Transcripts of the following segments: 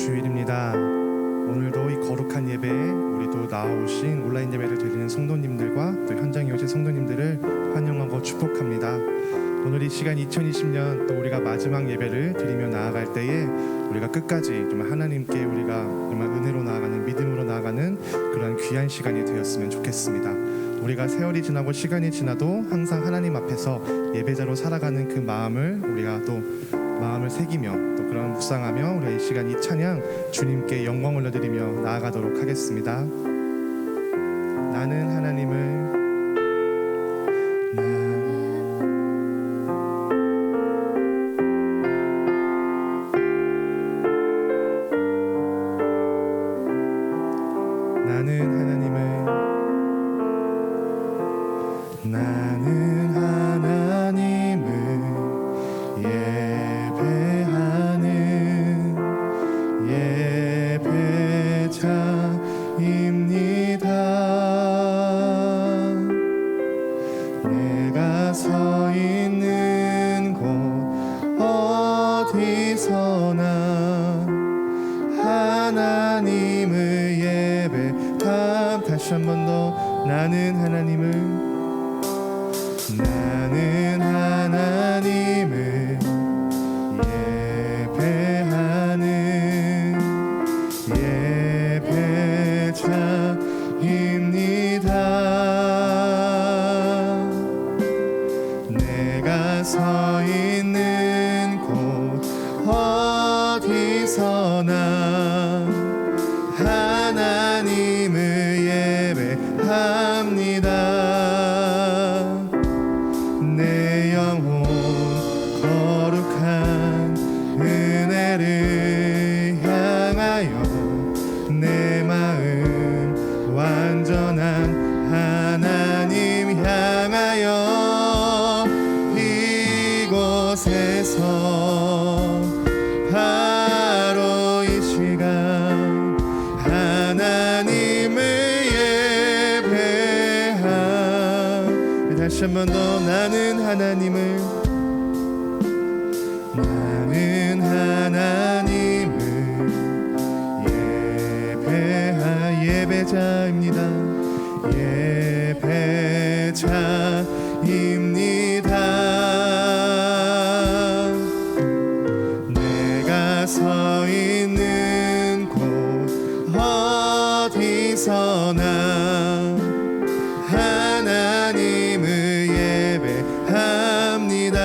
주일입니다. 오늘도 이 거룩한 예배에 우리도 나오신 온라인 예배를 드리는 성도님들과 또 현장에 오신 성도님들을 환영하고 축복합니다. 오늘 이 시간 2020년 또 우리가 마지막 예배를 드리며 나아갈 때에 우리가 끝까지 정말 하나님께 우리가 정말 은혜로 나아가는, 믿음으로 나아가는 그런 귀한 시간이 되었으면 좋겠습니다. 우리가 세월이 지나고 시간이 지나도 항상 하나님 앞에서 예배자로 살아가는 그 마음을 우리가 또 마음을 새기며 또 그런 묵상하며 우리가 이 시간 이 찬양 주님께 영광 올려드리며 나아가도록 하겠습니다. 나는 하나님을 나는 하나님을 예배하는 예배자입니다. 내가 서 있는 곳 어디서나 하나님을 예배함. 다시 한 번 더 나는 하나님을 예배하는 예배자입니다. 내가 서 있는 곳 어디서나 하나님을 예배합니다. 내 영혼 거룩한 은혜를 향하여 내 마음 완전한 하나님 향하여 이곳에서 바로 이 시간 하나님을 예배함. 다시 한 번 더 나는 하나님을 예배자입니다. 예배자입니다. 내가 서 있는 곳 어디서나 하나님을 예배합니다.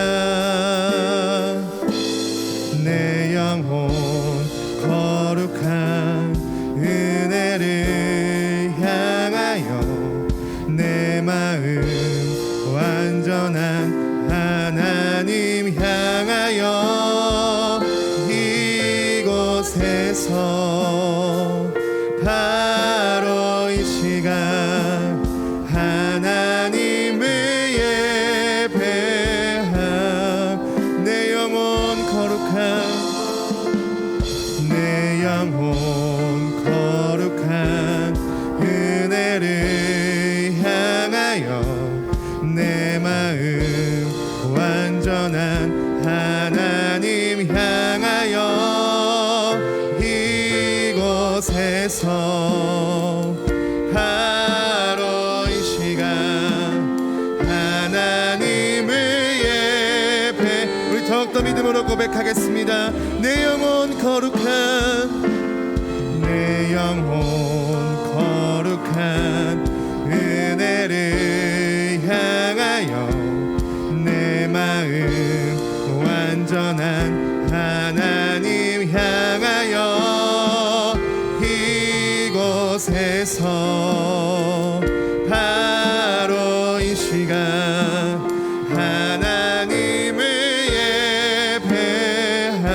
내 영혼 거룩한 은혜를 향하여 내 마음 완전한 하나님 향하여 이곳에서 바로 이 시간 하나님을 예배함. 내 영혼 거룩한 내 영혼 거룩한 은혜를 향하여 내 마음 완전한 하나님 향하여 이곳에서 바로 이 시간 하나님을 예배. 우리 더욱더 믿음으로 고백하겠습니다. 내 영혼 거룩한 내 영혼 거룩한 은혜를 향하여 내 마음 완전한 하나님 향하여 이곳에서 바로 이 시간 하나님을 예배함.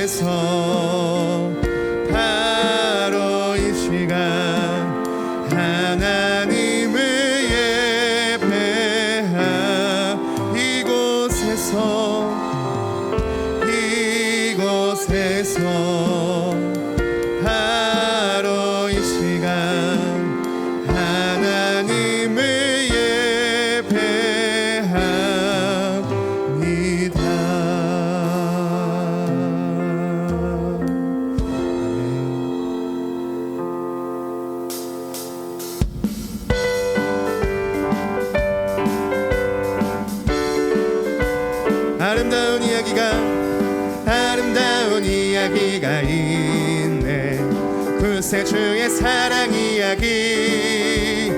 이곳에서 바로 이 시간 하나님을 예배함. 이곳에서 바로 이 시간 하나님을 예배함. 아름다운 이야기가 있네. 구세주의 사랑 이야기,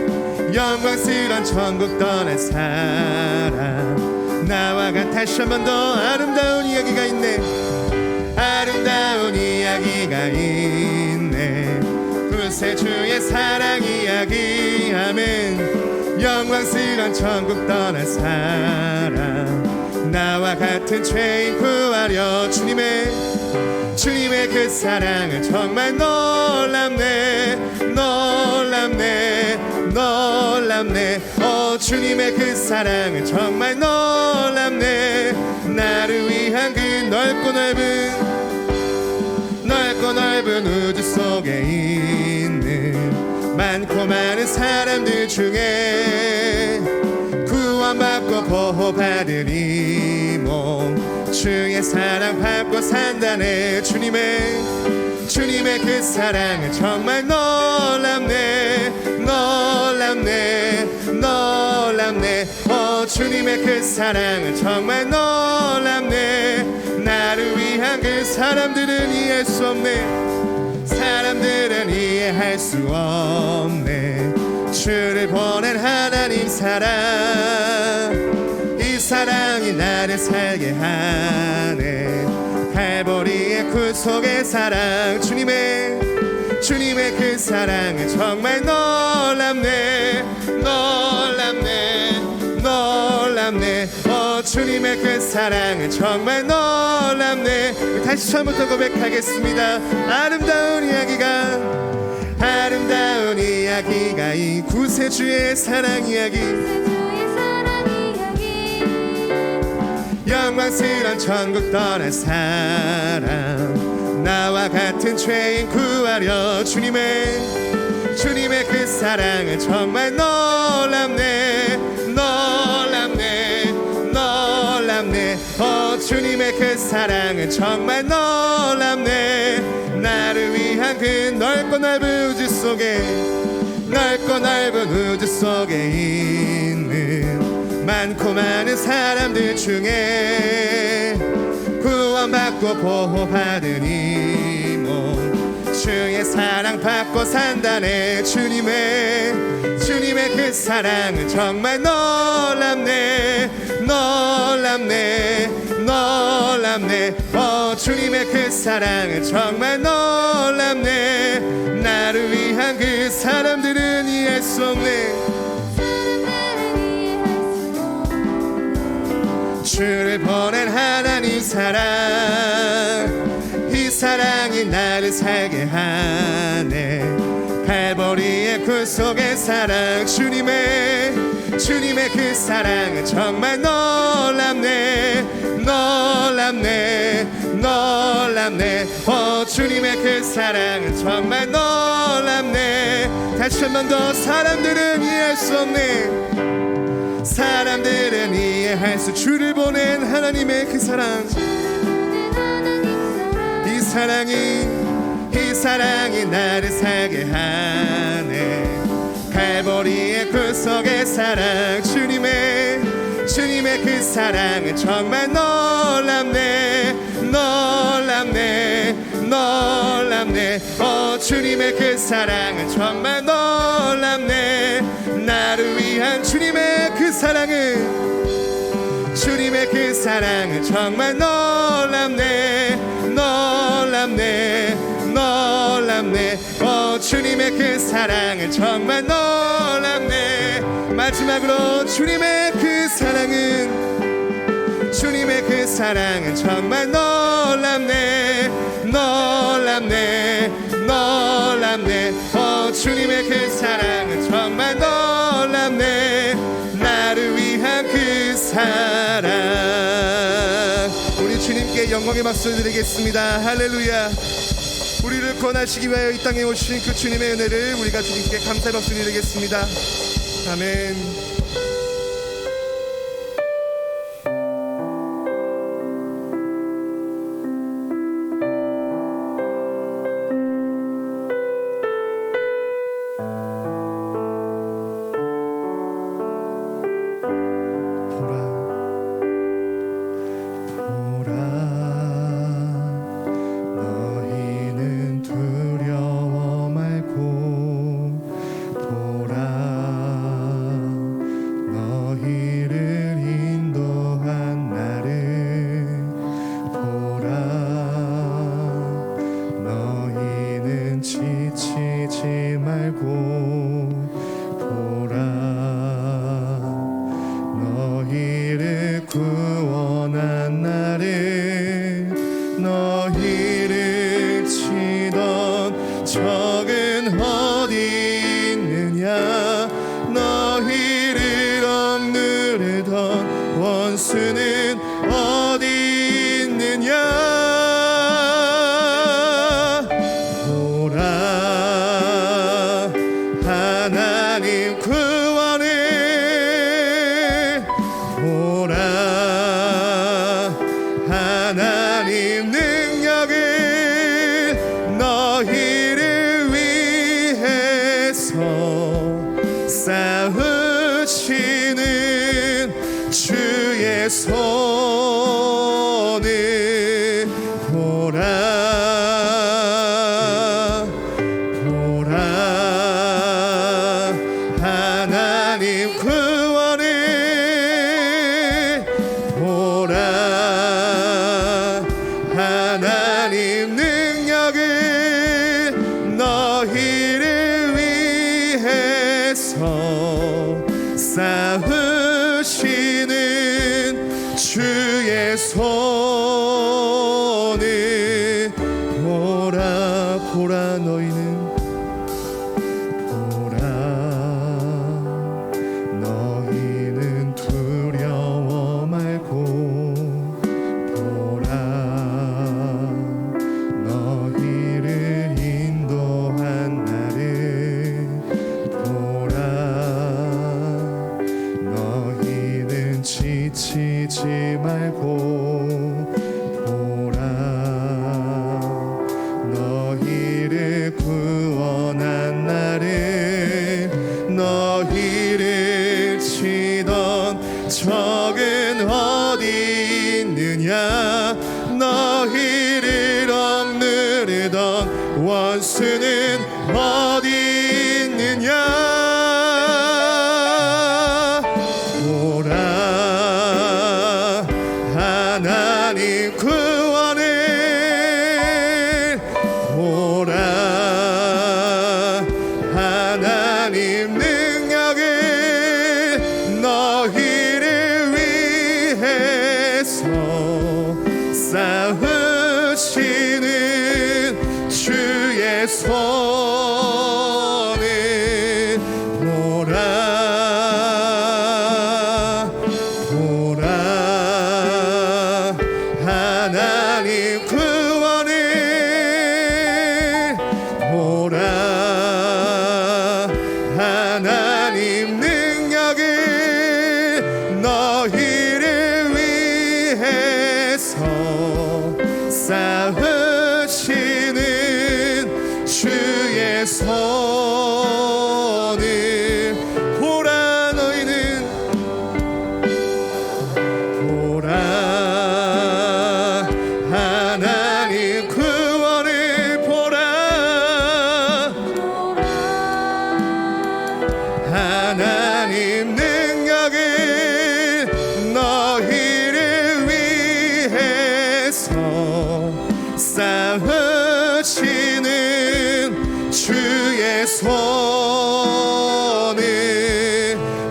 영광스런 천국 떠난 사람. 나와 같아 다시 한 번 더 아름다운 이야기가 있네. 아름다운 이야기가 있네. 구세주의 사랑 이야기. 아멘. 영광스런 천국 떠난 사람. 나와 같은 죄인 구하려 주님의 그 사랑은 정말 놀랍네. 주님의 그 사랑은 정말 놀랍네. 나를 위한 그 넓고 넓은 우주 속에 있는 많고 많은 사람들 중에 구원받고 보호받은 이 몸, 주의 사랑 받고 산다네. 주님의 그 사랑은 정말 놀랍네. 주님의 그 사랑은 정말 놀랍네. 나를 위한 그 사람들은 이해할 수 없네. 사람들은 이해할 수 없네. 주를 보낸 하나님 사랑, 이 사랑이 나를 살게 하네. 갈보리의 구속의 사랑. 주님의 그 사랑은 정말 놀랍네. 주님의 그 사랑은 정말 놀랍네. 다시 처음부터 고백하겠습니다. 아름다운 이야기가 이 구세주의 사랑 이야기, 영광스런 천국 떠난 사람. 나와 같은 죄인 구하려 주님의 그 사랑은 정말 놀랍네. 주님의 그 사랑은 정말 놀랍네. 나를 위한 그 넓고 넓은 우주 속에 있는 많고 많은 사람들 중에 구원받고 보호받은 이 몸, 주의 사랑 받고 산다네. 주님의 그 사랑은 정말 놀랍네. 주님의 그 사랑은 정말 놀랍네. 나를 위한 그 사람들은 이해할 수 없네. 주를 보낸 하나님 사랑, 이 사랑이 나를 살게 하네. 갈보리의 구속의 사랑. 주님의 그 사랑은 정말 놀랍네. 주님의 그 사랑은 정말 놀랍네. 다시 한 번 더. 사람들은 이해할 수 없네. 사람들은 이해할 수. 주를 보낸 하나님의 그 사랑, 이 사랑이 나를 살게 하네. 갈보리의 구속의 사랑. 주님의 그 사랑은 정말 놀랍네. 주님의 그 사랑은 정말 놀랍네. 나를 위한 주님의 그 사랑은 정말 놀랍네. 주님의 그 사랑은 정말 놀랍네. 마지막으로 주님의 그 사랑은 정말 놀랍네. 주님의 그 사랑은 정말 놀랍네. 나를 위한 그 사랑. 우리 주님께 영광의 박수 드리겠습니다. 할렐루야. 우리를 구원하시기 위하여 이 땅에 오신 그 주님의 은혜를 우리가 주님께 감사의 박수 드리겠습니다. 아멘. 원수는 어디 있느냐. 보라 하나님 구원을, 보라 하나님 능력을, 너희를 위해서 싸우시는 주의 손을 보라. 보라 하나님 구원을, 보라 하나님 능력을, 너희를 위해서 싸우시는 주의 손을 보라. 보라 너희는, 보라 너희는 두려워 말고, 보라 너희를 인도한 나를, 보라 너희는 지치지 말고, 보라 너희를 구원한 나를, 너희를 치던 적은 어디 있느냐. 너희를 억누르던 원수는 어디 있느냐. 보라 하나님 구원을, 보라 하나님 능력을, 너희를 위해서 싸우시는 주의 손을 보라. 보라 하나님 구원을, 보라 하나님 능력을, 너희를 위해서 싸우시는 주의 손을 보라. 너희는 보라 하나님 구원을, 보라 하나님 능력을, 너희를 위해서 싸우시는 주의 손을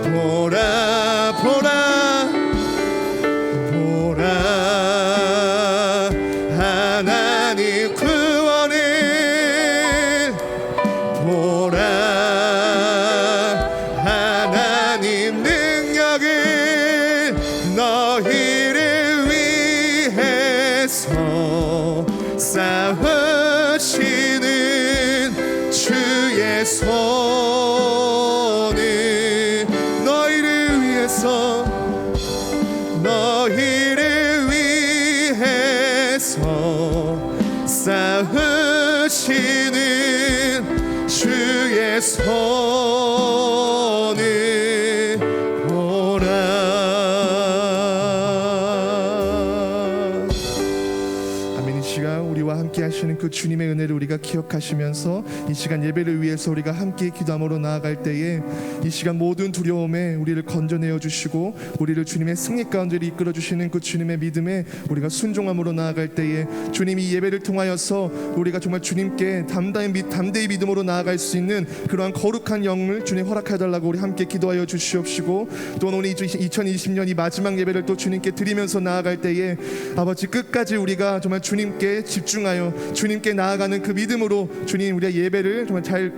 보라. 보라 보라 하나님 구원을, 보라 하나님 능력을, 너희를 위해서 싸우시는 주의 손을, 너희를 위해서, 너희를 위해서 싸우시는 주의 손을 보라. 아멘. 이 시간 우리와 함께 하시는 그 주님의 은혜를 우리가 기억하시면서 이 시간 예배를 위해서 우리가 함께 기도함으로 나아갈 때에 이 시간 모든 두려움에 우리를 건져내어 주시고 우리를 주님의 승리 가운데 이끌어 주시는 그 주님의 믿음에 우리가 순종함으로 나아갈 때에 주님이 예배를 통하여서 우리가 정말 주님께 담대히 믿음으로 나아갈 수 있는 그러한 거룩한 영을 주님 허락해 달라고 우리 함께 기도하여 주시옵시고, 또 오늘 2020년 이 마지막 예배를 또 주님께 드리면서 나아갈 때에 아버지 끝까지 우리가 정말 주님께 집중하여 주님께 나아가는 그 믿음으로 주님 우리의 예배를 정말 잘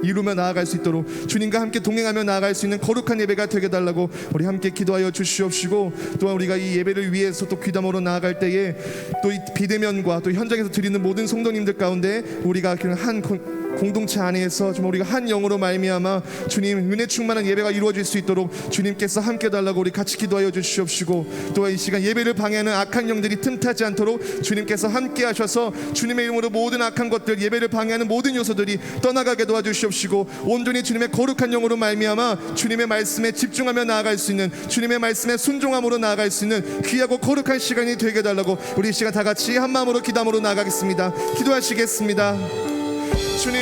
이루며 나아갈 수 있도록 주님과 함께 동행하며 나아갈 수 있는 거룩한 예배가 되게 달라고 우리 함께 기도하여 주시옵시고, 또한 우리가 이 예배를 위해서 또 귀담으로 나아갈 때에 또 이 비대면과 또 현장에서 드리는 모든 성도님들 가운데 우리가 한 공동체 안에서 좀 우리가 한 영으로 말미암아 주님 은혜 충만한 예배가 이루어질 수 있도록 주님께서 함께 달라고 우리 같이 기도하여 주시옵시고, 또한 이 시간 예배를 방해하는 악한 영들이 틈타지 않도록 주님께서 함께 하셔서 주님의 이름으로 모든 악한 것들, 예배를 방해하는 모든 요소들이 떠나가게 도와주시옵시고, 온전히 주님의 거룩한 영으로 말미암아 주님의 말씀에 집중하며 나아갈 수 있는, 주님의 말씀에 순종함으로 나아갈 수 있는 귀하고 거룩한 시간이 되게 달라고 우리 이 시간 다 같이 한 마음으로 기도함으로 나아가겠습니다. 기도하시겠습니다. 주님,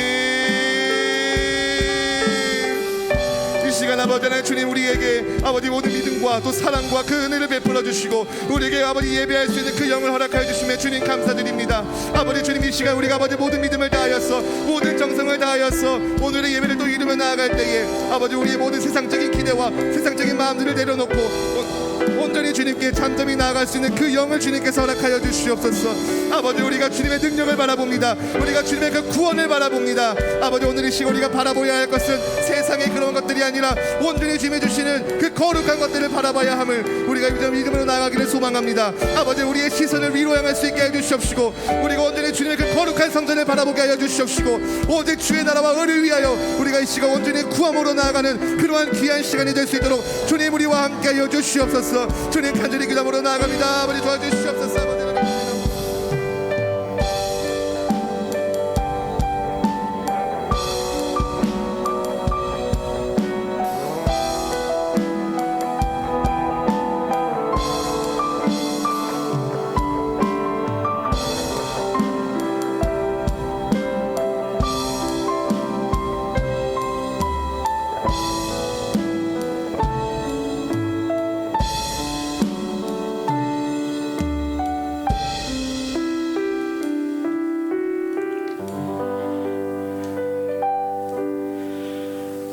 이 시간 아버지 하나님, 주님 우리에게 아버지 모든 믿음과 또 사랑과 그 은혜를 베풀어 주시고 우리에게 아버지 예배할 수 있는 그 영을 허락하여 주시며 주님 감사드립니다. 아버지 주님, 이 시간 우리가 아버지 모든 믿음을 다하여서 모든 정성을 다하여서 오늘의 예배를 또 이루며 나아갈 때에 아버지 우리의 모든 세상적인 기대와 세상적인 마음들을 내려놓고 온전히 주님께 잠잠히 나아갈 수 있는 그 영을 주님께서 허락하여 주시옵소서. 아버지 우리가 주님의 능력을 바라봅니다. 우리가 주님의 그 구원을 바라봅니다. 아버지 오늘 이 시간 우리가 바라보아야 할 것은 세상의 그런 것들이 아니라 온전히 주님이 주시는 그 거룩한 것들을 바라봐야 함을 우리가 믿음으로 나아가기를 소망합니다. 아버지 우리의 시선을 위로 향할 수 있게 해주시옵시고, 우리가 온전히 주님의 그 거룩한 성전을 바라보게 하여 주시옵시고, 오직 주의 나라와 의를 위하여 우리가 이 시간 온전히 구함으로 나아가는 그러한 귀한 시간이 될 수 있도록 주님 우리와 함께 하여 주시옵소서. 주님 간절히 기도함으로 나아갑니다. 아버지 도와주시옵소서. 아버지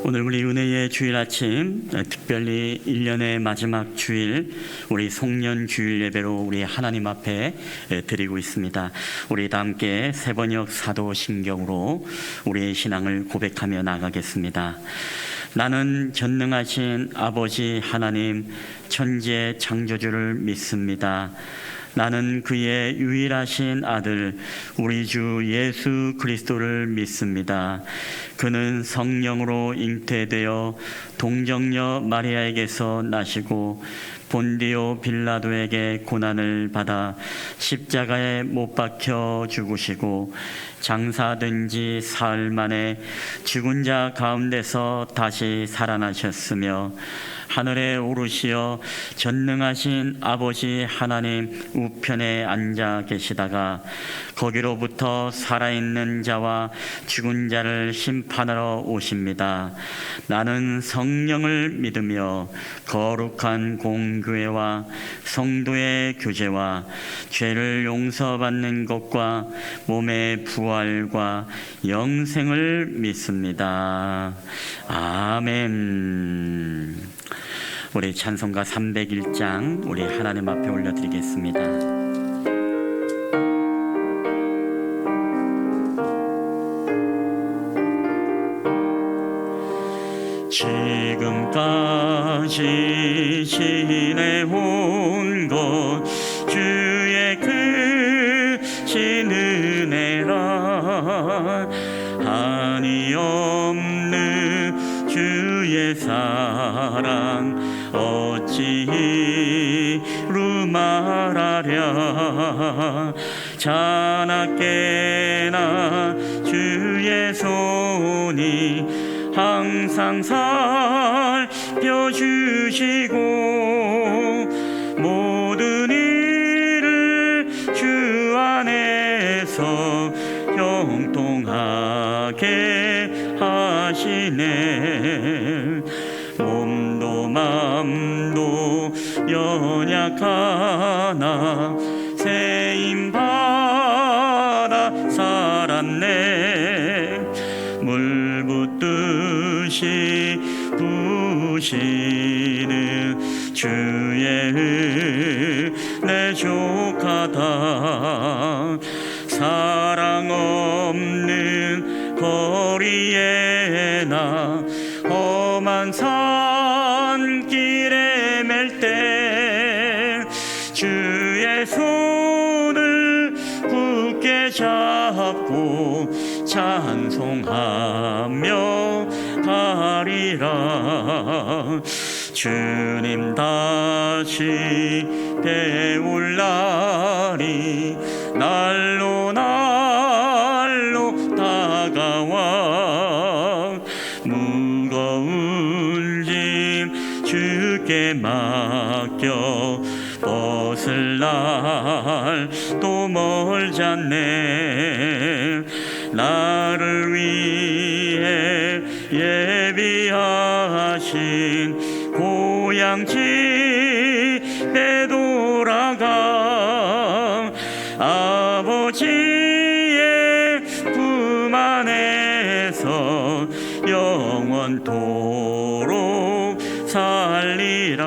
오늘 우리 은혜의 주일 아침, 특별히 1년의 마지막 주일, 우리 송년 주일 예배로 우리 하나님 앞에 드리고 있습니다. 우리 다 함께 세번역 사도신경으로 우리의 신앙을 고백하며 나가겠습니다. 나는 전능하신 아버지 하나님 천지의 창조주를 믿습니다. 나는 그의 유일하신 아들 우리 주 예수 그리스도를 믿습니다. 그는 성령으로 잉태되어 동정녀 마리아에게서 나시고 본디오 빌라도에게 고난을 받아 십자가에 못 박혀 죽으시고 장사된 지 사흘 만에 죽은 자 가운데서 다시 살아나셨으며 하늘에 오르시어 전능하신 아버지 하나님 우편에 앉아 계시다가 거기로부터 살아있는 자와 죽은 자를 심판하러 오십니다. 나는 성령을 믿으며 거룩한 공교회와 성도의 교제와 죄를 용서받는 것과 몸의 부활과 영생을 믿습니다. 아멘. 우리 찬송가 301장 우리 하나님 앞에 올려드리겠습니다. 지금까지 지내온 것 주의 크신 은혜라 한이 없는 주의 사랑 어찌 이루 말하랴 자나깨나 주의 손이 항상 살펴주시고 모든 일을 주 안에서 형통하게 하시네. 몸도 맘도 연약하나 세임받아 살았네. 물 붓듯이 부시는 주의 은혜 족하다. 사랑 없는 거리에 때나 험한 산길에 맬 때 주의 손을 굳게 잡고 찬송하며 가리라. 주님 다시 배울 날이 날로 다가와 무거운 짐 주께 맡겨 벗을 날도 멀지 않네. 나를 위해 예비하신 고향 집에 돌아가 아버지의 품 안에서 영원토록 살리라.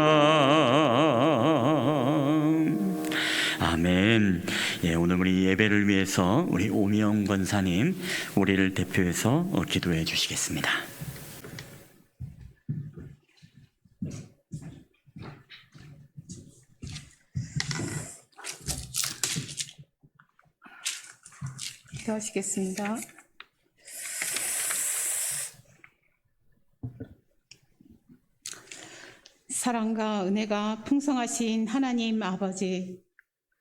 아멘. 예, 오늘 우리 예배를 위해서 우리 오미영 권사님 우리를 대표해서 기도해 주시겠습니다. 기도하시겠습니다. 사랑과 은혜가 풍성하신 하나님 아버지,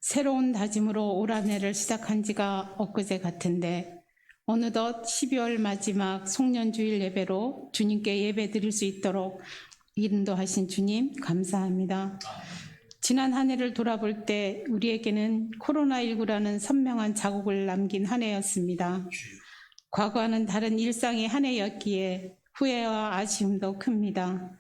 새로운 다짐으로 올 한 해를 시작한 지가 엊그제 같은데 어느덧 12월 마지막 송년주일 예배로 주님께 예배 드릴 수 있도록 인도하신 주님 감사합니다. 지난 한 해를 돌아볼 때 우리에게는 코로나19라는 선명한 자국을 남긴 한 해였습니다. 과거와는 다른 일상의 한 해였기에 후회와 아쉬움도 큽니다.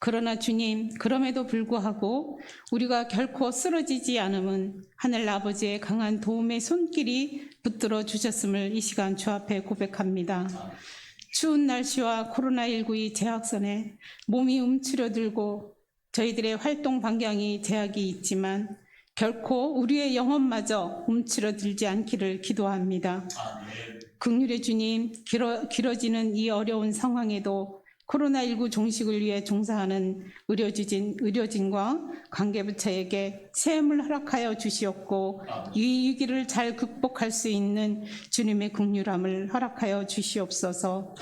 그러나 주님, 그럼에도 불구하고 우리가 결코 쓰러지지 않음은 하늘 아버지의 강한 도움의 손길이 붙들어 주셨음을 이 시간 주 앞에 고백합니다. 추운 날씨와 코로나19의 재확산에 몸이 움츠러들고 저희들의 활동 반경이 제약이 있지만 결코 우리의 영혼마저 움츠러들지 않기를 기도합니다. 긍휼의 주님, 길어지는 이 어려운 상황에도 코로나19 종식을 위해 종사하는 의료진과 관계부처에게 세움을 허락하여 주시옵고 이 위기를 잘 극복할 수 있는 주님의 긍휼함을 허락하여 주시옵소서.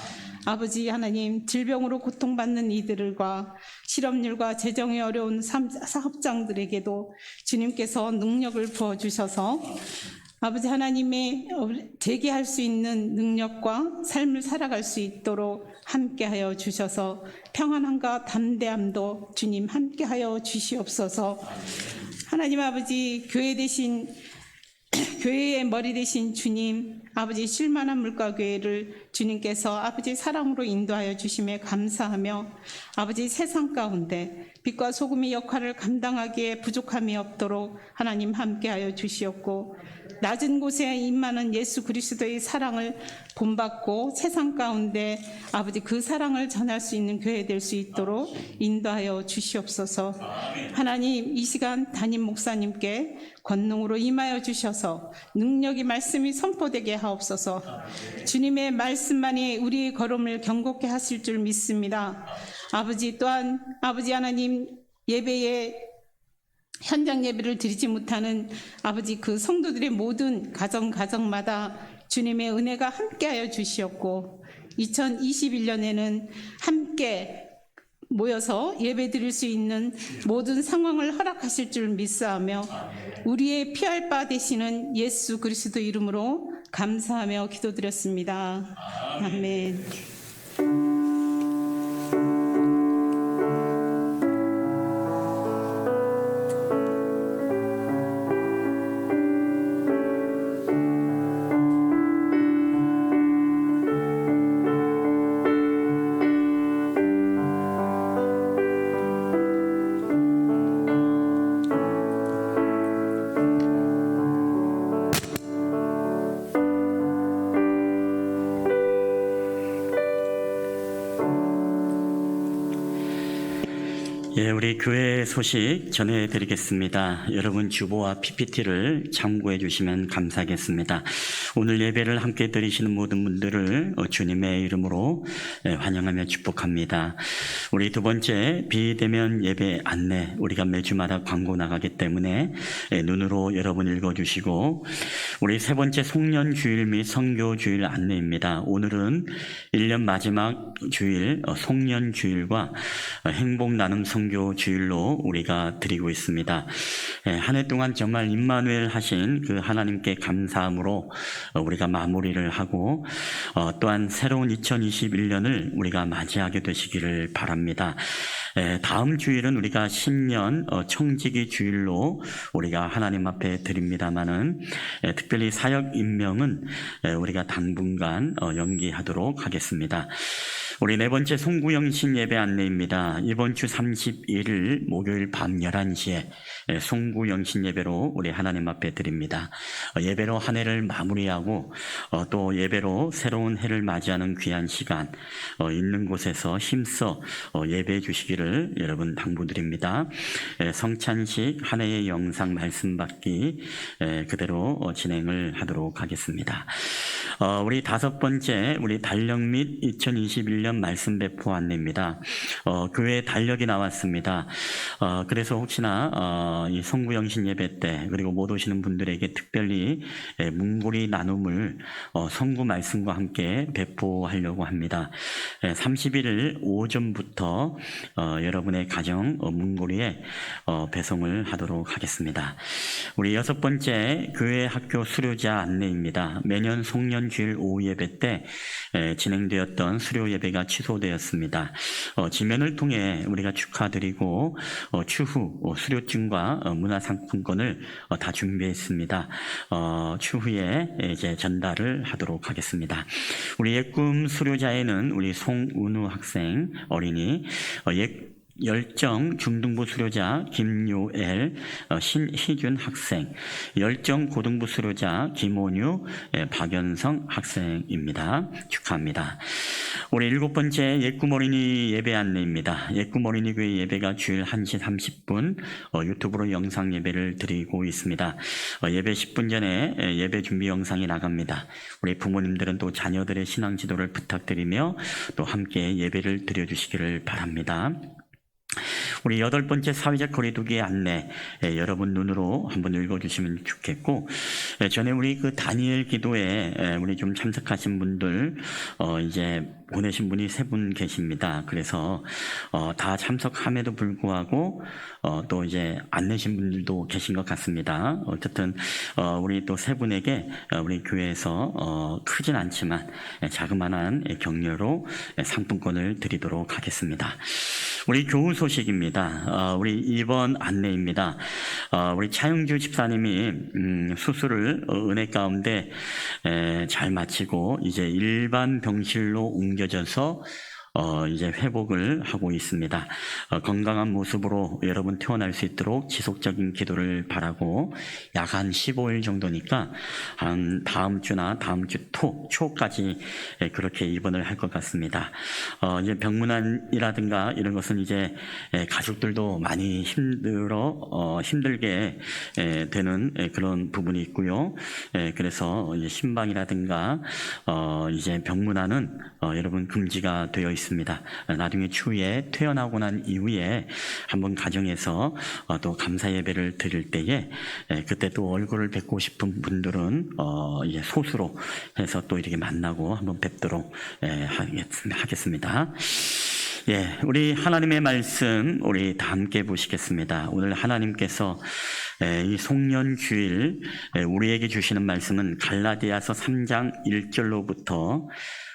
아버지 하나님, 질병으로 고통받는 이들과 실업률과 재정이 어려운 사업장들에게도 주님께서 능력을 부어주셔서 아버지 하나님의 재개할 수 있는 능력과 삶을 살아갈 수 있도록 함께하여 주셔서 평안함과 담대함도 주님 함께하여 주시옵소서. 하나님 아버지, 교회의 머리 되신 주님, 아버지 쉴만한 물가교회를 주님께서 아버지 사랑으로 인도하여 주심에 감사하며 아버지 세상 가운데 빛과 소금의 역할을 감당하기에 부족함이 없도록 하나님 함께하여 주시옵고 낮은 곳에 임하는 예수 그리스도의 사랑을 본받고 세상 가운데 아버지 그 사랑을 전할 수 있는 교회 될 수 있도록 인도하여 주시옵소서. 하나님, 이 시간 담임 목사님께 권능으로 임하여 주셔서 능력이 말씀이 선포되게 하옵소서. 주님의 말씀만이 우리의 걸음을 경고케 하실 줄 믿습니다. 아버지, 또한 아버지 하나님, 예배에 현장 예배를 드리지 못하는 아버지 그 성도들의 모든 가정마다 주님의 은혜가 함께하여 주시옵고 2021년에는 함께 모여서 예배 드릴 수 있는 모든 상황을 허락하실 줄 믿사하며 우리의 피할 바 되시는 예수 그리스도 이름으로 감사하며 기도드렸습니다. 아멘. 예, 우리 교회 소식 전해드리겠습니다. 여러분 주보와 PPT를 참고해 주시면 감사하겠습니다. 오늘 예배를 함께 드리시는 모든 분들을 주님의 이름으로 환영하며 축복합니다. 우리 두 번째 비대면 예배 안내, 우리가 매주마다 광고 나가기 때문에 눈으로 여러분 읽어주시고, 우리 세 번째 송년주일 및 선교주일 안내입니다. 오늘은 1년 마지막 주일 송년주일과 행복나눔 선교주일로 우리가 드리고 있습니다. 한 해 동안 정말 임마누엘 하신 그 하나님께 감사함으로 우리가 마무리를 하고 또한 새로운 2021년을 우리가 맞이하게 되시기를 바랍니다. 다음 주일은 우리가 신년 청지기 주일로 우리가 하나님 앞에 드립니다마는 특별히 사역 임명은 우리가 당분간 연기하도록 하겠습니다. 우리 네 번째 송구영신 예배 안내입니다. 이번 주 31일 목요일 밤 11시에 송구영신 예배로 우리 하나님 앞에 드립니다. 예배로 한 해를 마무리하고 또 예배로 새로운 해를 맞이하는 귀한 시간, 있는 곳에서 힘써 예배해 주시기를 여러분 당부드립니다. 성찬식 한 해의 영상 말씀 받기 그대로 진행을 하도록 하겠습니다. 우리 다섯 번째, 우리 달력 및 2021년 말씀 배포 안내입니다. 교회 달력이 나왔습니다. 그래서 혹시나 이 성구영신 예배 때 그리고 못 오시는 분들에게 특별히 문고리 나눔을 성구 말씀과 함께 배포하려고 합니다. 31일 오전부터 여러분의 가정 문고리에 배송을 하도록 하겠습니다. 우리 여섯 번째 교회 학교 수료자 안내입니다. 매년 송년주일 오후 예배 때 진행되었던 수료 예배가 취소되었습니다. 지면을 통해 우리가 축하드리고 추후 수료증과 문화상품권을 다 준비했습니다. 추후에 이제 전달을 하도록 하겠습니다. 우리 옛꿈 수료자에는 우리 송은우 학생 어린이, 열정 중등부 수료자 김요엘, 신희준 학생, 열정 고등부 수료자 김온유, 박연성 학생입니다. 축하합니다. 우리 일곱 번째 옛꿈 어린이 예배 안내입니다. 옛꿈 어린이 교회 예배가 주일 1시 30분 유튜브로 영상 예배를 드리고 있습니다. 예배 10분 전에 예배 준비 영상이 나갑니다. 우리 부모님들은 또 자녀들의 신앙 지도를 부탁드리며 또 함께 예배를 드려주시기를 바랍니다. 우리 여덟 번째 사회적 거리두기 안내, 여러분 눈으로 한번 읽어주시면 좋겠고, 전에 우리 그 다니엘 기도에 우리 좀 참석하신 분들 이제 보내신 분이 3분 계십니다. 그래서 다 참석함에도 불구하고 또 이제 안 내신 분들도 계신 것 같습니다. 어쨌든 우리 또 3분에게 우리 교회에서 크진 않지만 자그마한 격려로 상품권을 드리도록 하겠습니다. 우리 교우 소식입니다. 우리 이번 안내입니다. 우리 차영주 집사님이 수술을 은혜 가운데 잘 마치고 이제 일반 병실로 옮겨져서 이제 회복을 하고 있습니다. 건강한 모습으로 여러분 퇴원할 수 있도록 지속적인 기도를 바라고 약 한 15일 정도니까 한 다음 주나 다음 주 초까지 그렇게 입원을 할 것 같습니다. 이제 병문안이라든가 이런 것은 이제 가족들도 많이 힘들게 되는 그런 부분이 있고요. 그래서 이제 신방이라든가 이제 병문안은 여러분 금지가 되어 있습니다. 나중에 추후에 퇴원하고 난 이후에 한번 가정에서 또 감사 예배를 드릴 때에 그때 또 얼굴을 뵙고 싶은 분들은 이제 소수로 해서 또 이렇게 만나고 한번 뵙도록 하겠습니다. 예, 우리 하나님의 말씀 우리 다 함께 보시겠습니다. 오늘 하나님께서 이 송년주일 우리에게 주시는 말씀은 갈라디아서 3장 1절로부터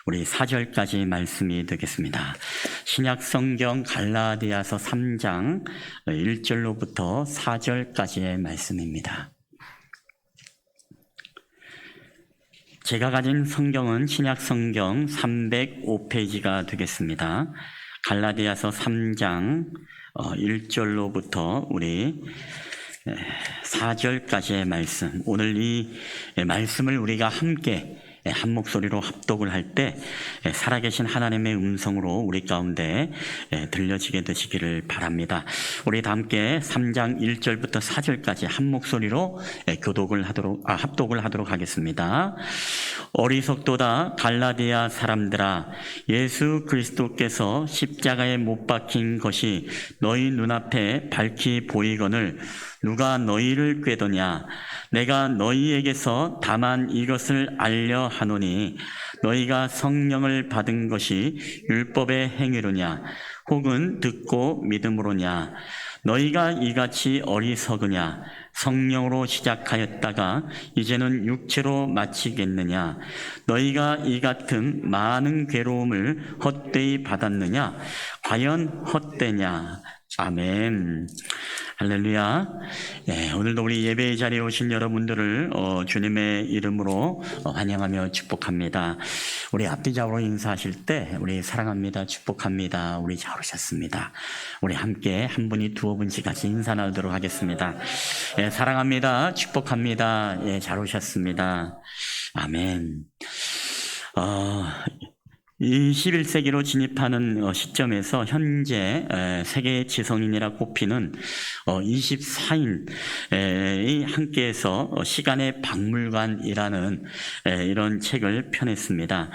우리 4절까지 말씀이 되겠습니다. 신약성경 갈라디아서 3장 1절로부터 4절까지의 말씀입니다. 제가 가진 성경은 신약성경 305페이지가 되겠습니다. 갈라디아서 3장 1절로부터 우리 4절까지의 말씀, 오늘 이 말씀을 우리가 함께 한 목소리로 합독을 할 때 살아계신 하나님의 음성으로 우리 가운데 들려지게 되시기를 바랍니다. 우리 다 함께 3장 1절부터 4절까지 한 목소리로 합독을 하도록 하겠습니다. 어리석도다 갈라디아 사람들아, 예수 그리스도께서 십자가에 못 박힌 것이 너희 눈앞에 밝히 보이거늘 누가 너희를 꾀더냐? 내가 너희에게서 다만 이것을 알려 하노니 너희가 성령을 받은 것이 율법의 행위로냐 혹은 듣고 믿음으로냐? 너희가 이같이 어리석으냐? 성령으로 시작하였다가 이제는 육체로 마치겠느냐? 너희가 이 같은 많은 괴로움을 헛되이 받았느냐? 과연 헛되냐? 아멘. 할렐루야. 오늘도 우리 예배의 자리에 오신 여러분들을 주님의 이름으로 환영하며 축복합니다. 우리 앞뒤 좌우로 인사하실 때 우리 사랑합니다, 축복합니다, 우리 잘 오셨습니다. 우리 함께 한 분이 두어 분씩 같이 인사 나누도록 하겠습니다. 사랑합니다, 축복합니다, 잘 오셨습니다. 아멘. 21세기로 진입하는 시점에서 현재 세계 지성인이라 꼽히는 24인이 함께해서 시간의 박물관이라는 이런 책을 펴냈습니다.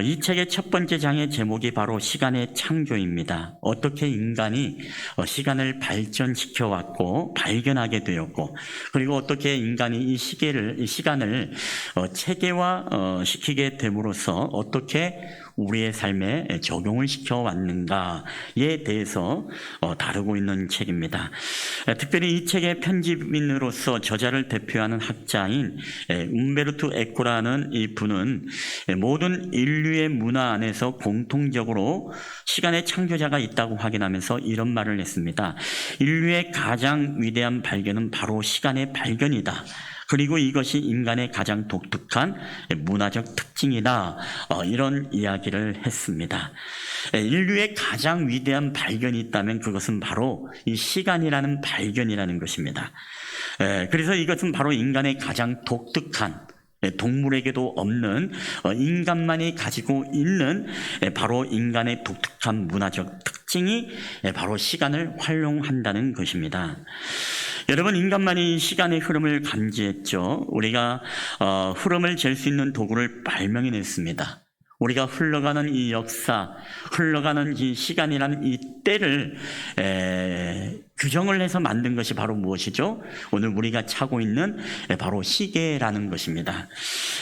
이 책의 첫 번째 장의 제목이 바로 시간의 창조입니다. 어떻게 인간이 시간을 발전시켜 왔고 발견하게 되었고, 그리고 어떻게 인간이 이 시간을 체계화 시키게 됨으로써 어떻게 우리의 삶에 적용을 시켜왔는가에 대해서 다루고 있는 책입니다. 특별히 이 책의 편집인으로서 저자를 대표하는 학자인 움베르토 에코라는 이 분은 모든 인류의 문화 안에서 공통적으로 시간의 창조자가 있다고 확인하면서 이런 말을 했습니다. 인류의 가장 위대한 발견은 바로 시간의 발견이다. 그리고 이것이 인간의 가장 독특한 문화적 특징이다. 이런 이야기를 했습니다. 인류의 가장 위대한 발견이 있다면 그것은 바로 이 시간이라는 발견이라는 것입니다. 그래서 이것은 바로 인간의 가장 독특한, 동물에게도 없는, 인간만이 가지고 있는 바로 인간의 독특한 문화적 특징이 바로 시간을 활용한다는 것입니다. 여러분, 인간만이 시간의 흐름을 감지했죠. 우리가 흐름을 잴 수 있는 도구를 발명해냈습니다. 우리가 흘러가는 이 역사, 흘러가는 이 시간이라는 이 때를 규정을 해서 만든 것이 바로 무엇이죠? 오늘 우리가 차고 있는 바로 시계라는 것입니다.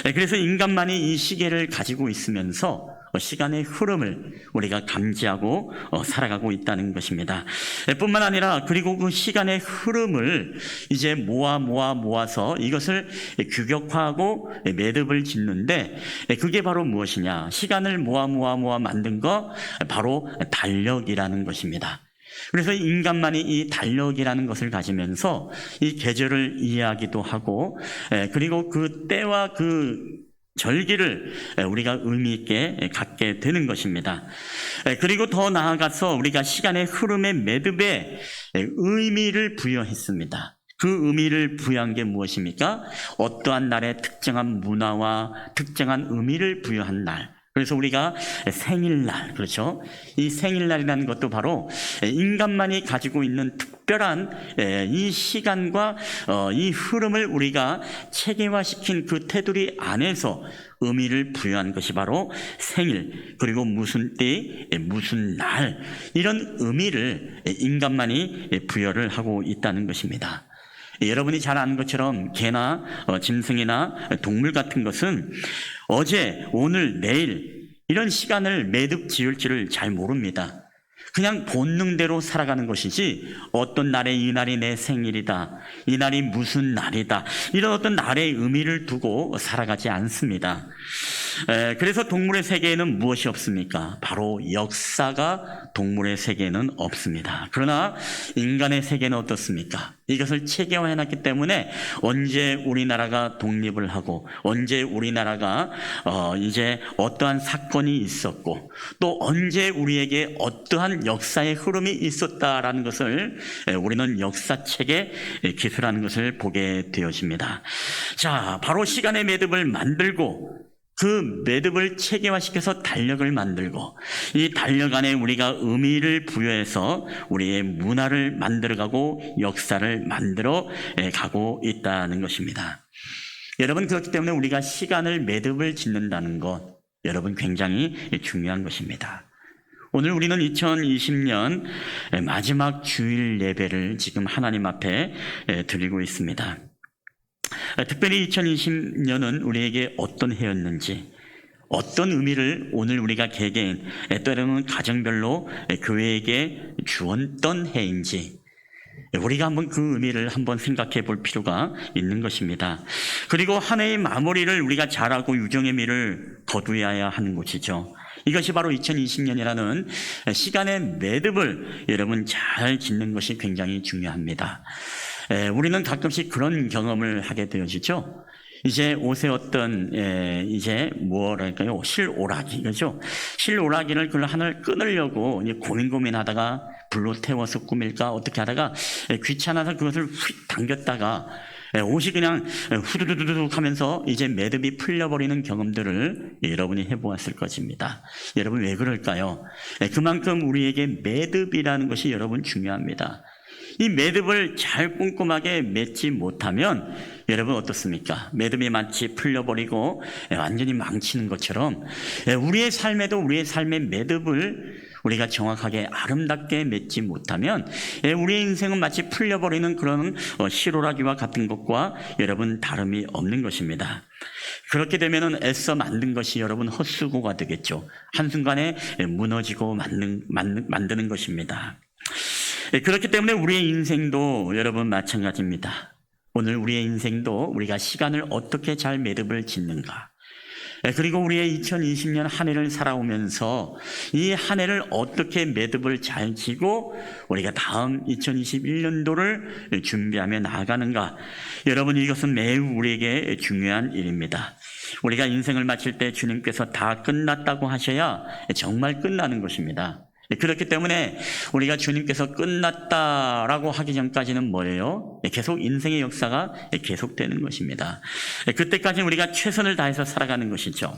그래서 인간만이 이 시계를 가지고 있으면서 시간의 흐름을 우리가 감지하고 살아가고 있다는 것입니다. 뿐만 아니라 그리고 그 시간의 흐름을 이제 모아서 이것을 규격화하고 매듭을 짓는데, 그게 바로 무엇이냐? 시간을 모아 만든 거 바로 달력이라는 것입니다. 그래서 인간만이 이 달력이라는 것을 가지면서 이 계절을 이해하기도 하고, 그리고 그 때와 그 절기를 우리가 의미 있게 갖게 되는 것입니다. 그리고 더 나아가서 우리가 시간의 흐름의 매듭에 의미를 부여했습니다. 그 의미를 부여한 게 무엇입니까? 어떠한 날에 특정한 문화와 특정한 의미를 부여한 날. 그래서 우리가 생일날, 그렇죠? 이 생일날이라는 것도 바로 인간만이 가지고 있는 특별한 이 시간과 이 흐름을 우리가 체계화시킨 그 테두리 안에서 의미를 부여한 것이 바로 생일, 그리고 무슨 때, 무슨 날, 이런 의미를 인간만이 부여를 하고 있다는 것입니다. 여러분이 잘 아는 것처럼 개나 짐승이나 동물 같은 것은 어제, 오늘, 내일 이런 시간을 매듭 지을지를 잘 모릅니다. 그냥 본능대로 살아가는 것이지 어떤 날에 이 날이 내 생일이다, 이 날이 무슨 날이다, 이런 어떤 날의 의미를 두고 살아가지 않습니다. 그래서 동물의 세계에는 무엇이 없습니까? 바로 역사가 동물의 세계에는 없습니다. 그러나 인간의 세계는 어떻습니까? 이것을 체계화해놨기 때문에 언제 우리나라가 독립을 하고, 언제 우리나라가 이제 어떠한 사건이 있었고, 또 언제 우리에게 어떠한 역사의 흐름이 있었다라는 것을 우리는 역사책에 기술하는 것을 보게 되어집니다. 자, 바로 시간의 매듭을 만들고 그 매듭을 체계화시켜서 달력을 만들고 이 달력 안에 우리가 의미를 부여해서 우리의 문화를 만들어가고 역사를 만들어 가고 있다는 것입니다. 여러분, 그렇기 때문에 우리가 시간을 매듭을 짓는다는 것, 여러분 굉장히 중요한 것입니다. 오늘 우리는 2020년 마지막 주일 예배를 지금 하나님 앞에 드리고 있습니다. 특별히 2020년은 우리에게 어떤 해였는지, 어떤 의미를 오늘 우리가 개개인, 때로는 가정별로 교회에게 주었던 해인지 우리가 한번 그 의미를 한번 생각해 볼 필요가 있는 것입니다. 그리고 한 해의 마무리를 우리가 잘하고 유종의 미를 거두어야 하는 것이죠. 이것이 바로 2020년이라는 시간의 매듭을 여러분 잘 짓는 것이 굉장히 중요합니다. 우리는 가끔씩 그런 경험을 하게 되어지죠. 이제 옷에 어떤 이제 뭐랄까요, 실오라기, 그죠? 실오라기를 그걸 하나를 끊으려고 고민하다가 불로 태워서 꾸밀까 어떻게 하다가 귀찮아서 그것을 휙 당겼다가 옷이 그냥 후두두두둑 하면서 이제 매듭이 풀려버리는 경험들을 여러분이 해보았을 것입니다. 여러분 왜 그럴까요? 그만큼 우리에게 매듭이라는 것이 여러분 중요합니다. 이 매듭을 잘 꼼꼼하게 맺지 못하면 여러분 어떻습니까? 매듭이 마치 풀려버리고 완전히 망치는 것처럼 우리의 삶에도 우리의 삶의 매듭을 우리가 정확하게 아름답게 맺지 못하면 우리의 인생은 마치 풀려버리는 그런 실오라기와 같은 것과 여러분 다름이 없는 것입니다. 그렇게 되면 애써 만든 것이 여러분 헛수고가 되겠죠. 한순간에 무너지고 만드는 것입니다. 그렇기 때문에 우리의 인생도 여러분 마찬가지입니다. 오늘 우리의 인생도 우리가 시간을 어떻게 잘 매듭을 짓는가, 그리고 우리의 2020년 한 해를 살아오면서 이 한 해를 어떻게 매듭을 잘 지고 우리가 다음 2021년도를 준비하며 나아가는가, 여러분 이것은 매우 우리에게 중요한 일입니다. 우리가 인생을 마칠 때 주님께서 다 끝났다고 하셔야 정말 끝나는 것입니다. 그렇기 때문에 우리가 주님께서 끝났다라고 하기 전까지는 뭐예요? 계속 인생의 역사가 계속되는 것입니다. 그때까지 우리가 최선을 다해서 살아가는 것이죠.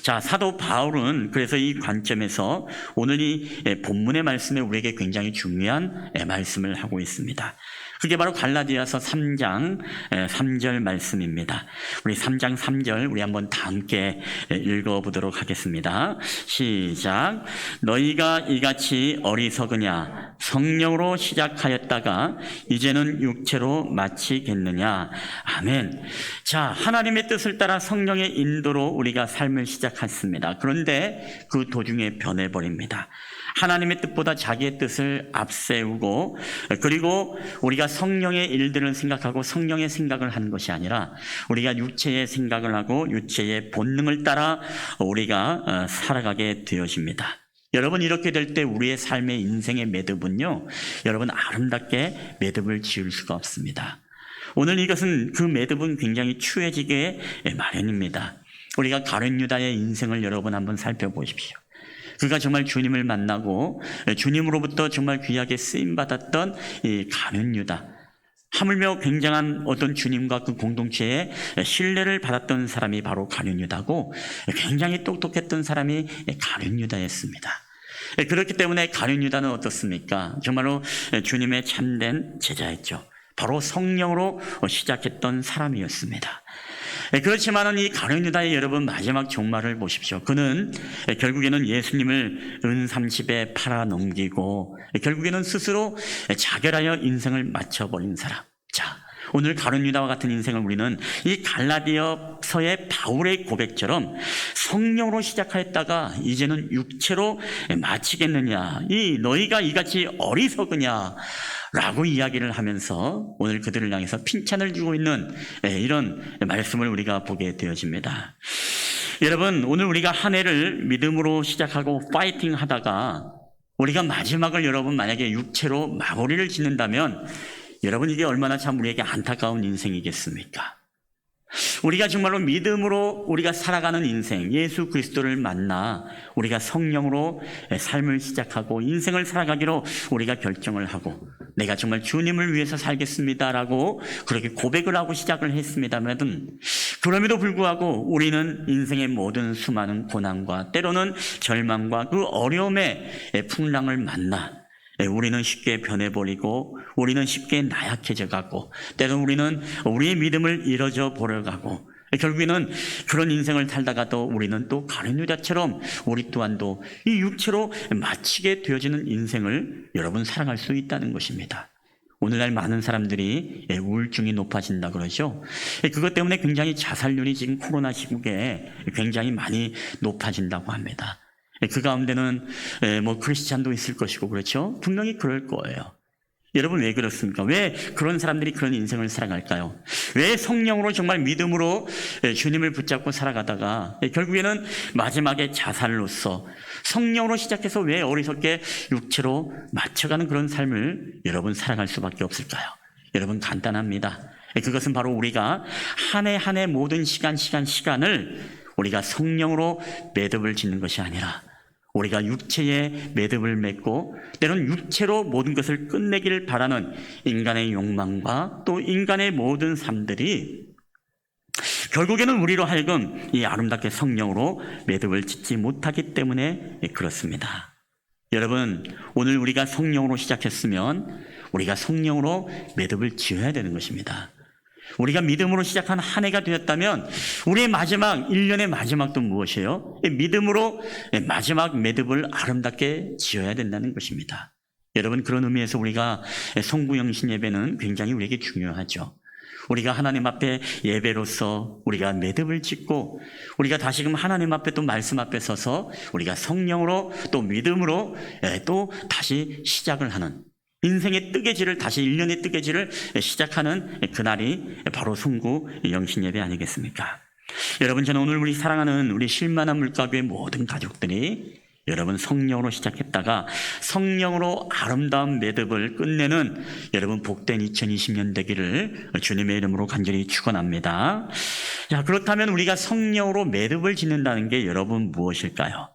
자, 사도 바울은 그래서 이 관점에서 오늘 이 본문의 말씀에 우리에게 굉장히 중요한 말씀을 하고 있습니다. 그게 바로 갈라디아서 3장 3절 말씀입니다. 우리 3장 3절 우리 한번 다 함께 읽어보도록 하겠습니다. 시작. 너희가 이같이 어리석으냐? 성령으로 시작하였다가 이제는 육체로 마치겠느냐? 아멘. 자, 하나님의 뜻을 따라 성령의 인도로 우리가 삶을 시작했습니다. 그런데 그 도중에 변해버립니다. 하나님의 뜻보다 자기의 뜻을 앞세우고, 그리고 우리가 성령의 일들을 생각하고 성령의 생각을 하는 것이 아니라 우리가 육체의 생각을 하고 육체의 본능을 따라 우리가 살아가게 되어집니다. 여러분 이렇게 될 때 우리의 삶의 인생의 매듭은요, 여러분 아름답게 매듭을 지을 수가 없습니다. 오늘 이것은 그 매듭은 굉장히 추해지게 마련입니다. 우리가 가룟 유다의 인생을 여러분 한번 살펴보십시오. 그가 정말 주님을 만나고 주님으로부터 정말 귀하게 쓰임받았던 이 가룟 유다, 하물며 굉장한 어떤 주님과 그 공동체에 신뢰를 받았던 사람이 바로 가룟 유다고, 굉장히 똑똑했던 사람이 가룟 유다였습니다. 그렇기 때문에 가룟 유다는 어떻습니까? 정말로 주님의 참된 제자였죠. 바로 성령으로 시작했던 사람이었습니다. 그렇지만은 이 가룟 유다의 여러분 마지막 종말을 보십시오. 그는 결국에는 예수님을 은 30에 팔아 넘기고 결국에는 스스로 자결하여 인생을 마쳐버린 사람. 자, 오늘 가룟 유다와 같은 인생을 우리는 이 갈라디아서의 바울의 고백처럼 성령으로 시작하였다가 이제는 육체로 마치겠느냐, 이 너희가 이같이 어리석으냐 라고 이야기를 하면서 오늘 그들을 향해서 칭찬을 주고 있는 이런 말씀을 우리가 보게 되어집니다. 여러분, 오늘 우리가 한 해를 믿음으로 시작하고 파이팅 하다가 우리가 마지막을 여러분 만약에 육체로 마무리를 짓는다면 여러분 이게 얼마나 참 우리에게 안타까운 인생이겠습니까? 우리가 정말로 믿음으로 우리가 살아가는 인생, 예수 그리스도를 만나 우리가 성령으로 삶을 시작하고 인생을 살아가기로 우리가 결정을 하고 내가 정말 주님을 위해서 살겠습니다라고 그렇게 고백을 하고 시작을 했습니다만 그럼에도 불구하고 우리는 인생의 모든 수많은 고난과 때로는 절망과 그 어려움의 풍랑을 만나 우리는 쉽게 변해버리고 우리는 쉽게 나약해져 가고 때로는 우리는 우리의 믿음을 잃어져 버려가고 결국에는 그런 인생을 살다가도 우리는 또 가룟 유다처럼 우리 또한도 이 육체로 마치게 되어지는 인생을 여러분 살아갈 수 있다는 것입니다. 오늘날 많은 사람들이 우울증이 높아진다 그러죠. 그것 때문에 굉장히 자살률이 지금 코로나 시국에 굉장히 많이 높아진다고 합니다. 그 가운데는 뭐 크리스찬도 있을 것이고 그렇죠. 분명히 그럴 거예요. 여러분 왜 그렇습니까? 왜 그런 사람들이 그런 인생을 살아갈까요? 왜 성령으로 정말 믿음으로 주님을 붙잡고 살아가다가 결국에는 마지막에 자살로서 성령으로 시작해서 왜 어리석게 육체로 맞춰가는 그런 삶을 여러분 살아갈 수밖에 없을까요? 여러분 간단합니다. 그것은 바로 우리가 한 해 한 해 모든 시간을 우리가 성령으로 매듭을 짓는 것이 아니라 우리가 육체에 매듭을 맺고 때로는 육체로 모든 것을 끝내기를 바라는 인간의 욕망과 또 인간의 모든 삶들이 결국에는 우리로 하여금 이 아름답게 성령으로 매듭을 짓지 못하기 때문에 그렇습니다. 여러분 오늘 우리가 성령으로 시작했으면 우리가 성령으로 매듭을 지어야 되는 것입니다. 우리가 믿음으로 시작한 한 해가 되었다면 우리의 마지막 1년의 마지막도 무엇이에요? 믿음으로 마지막 매듭을 아름답게 지어야 된다는 것입니다. 여러분 그런 의미에서 우리가 성구영신 예배는 굉장히 우리에게 중요하죠. 우리가 하나님 앞에 예배로서 우리가 매듭을 짓고 우리가 다시금 하나님 앞에 또 말씀 앞에 서서 우리가 성령으로 또 믿음으로 또 다시 시작을 하는 인생의 뜨개질을 다시 1년의 뜨개질을 시작하는 그날이 바로 성구 영신 예배 아니겠습니까? 여러분 저는 오늘 우리 사랑하는 우리 실만한 물가교의 모든 가족들이 여러분 성령으로 시작했다가 성령으로 아름다운 매듭을 끝내는 여러분 복된 2020년 되기를 주님의 이름으로 간절히 축원합니다. 자, 그렇다면 우리가 성령으로 매듭을 짓는다는 게 여러분 무엇일까요?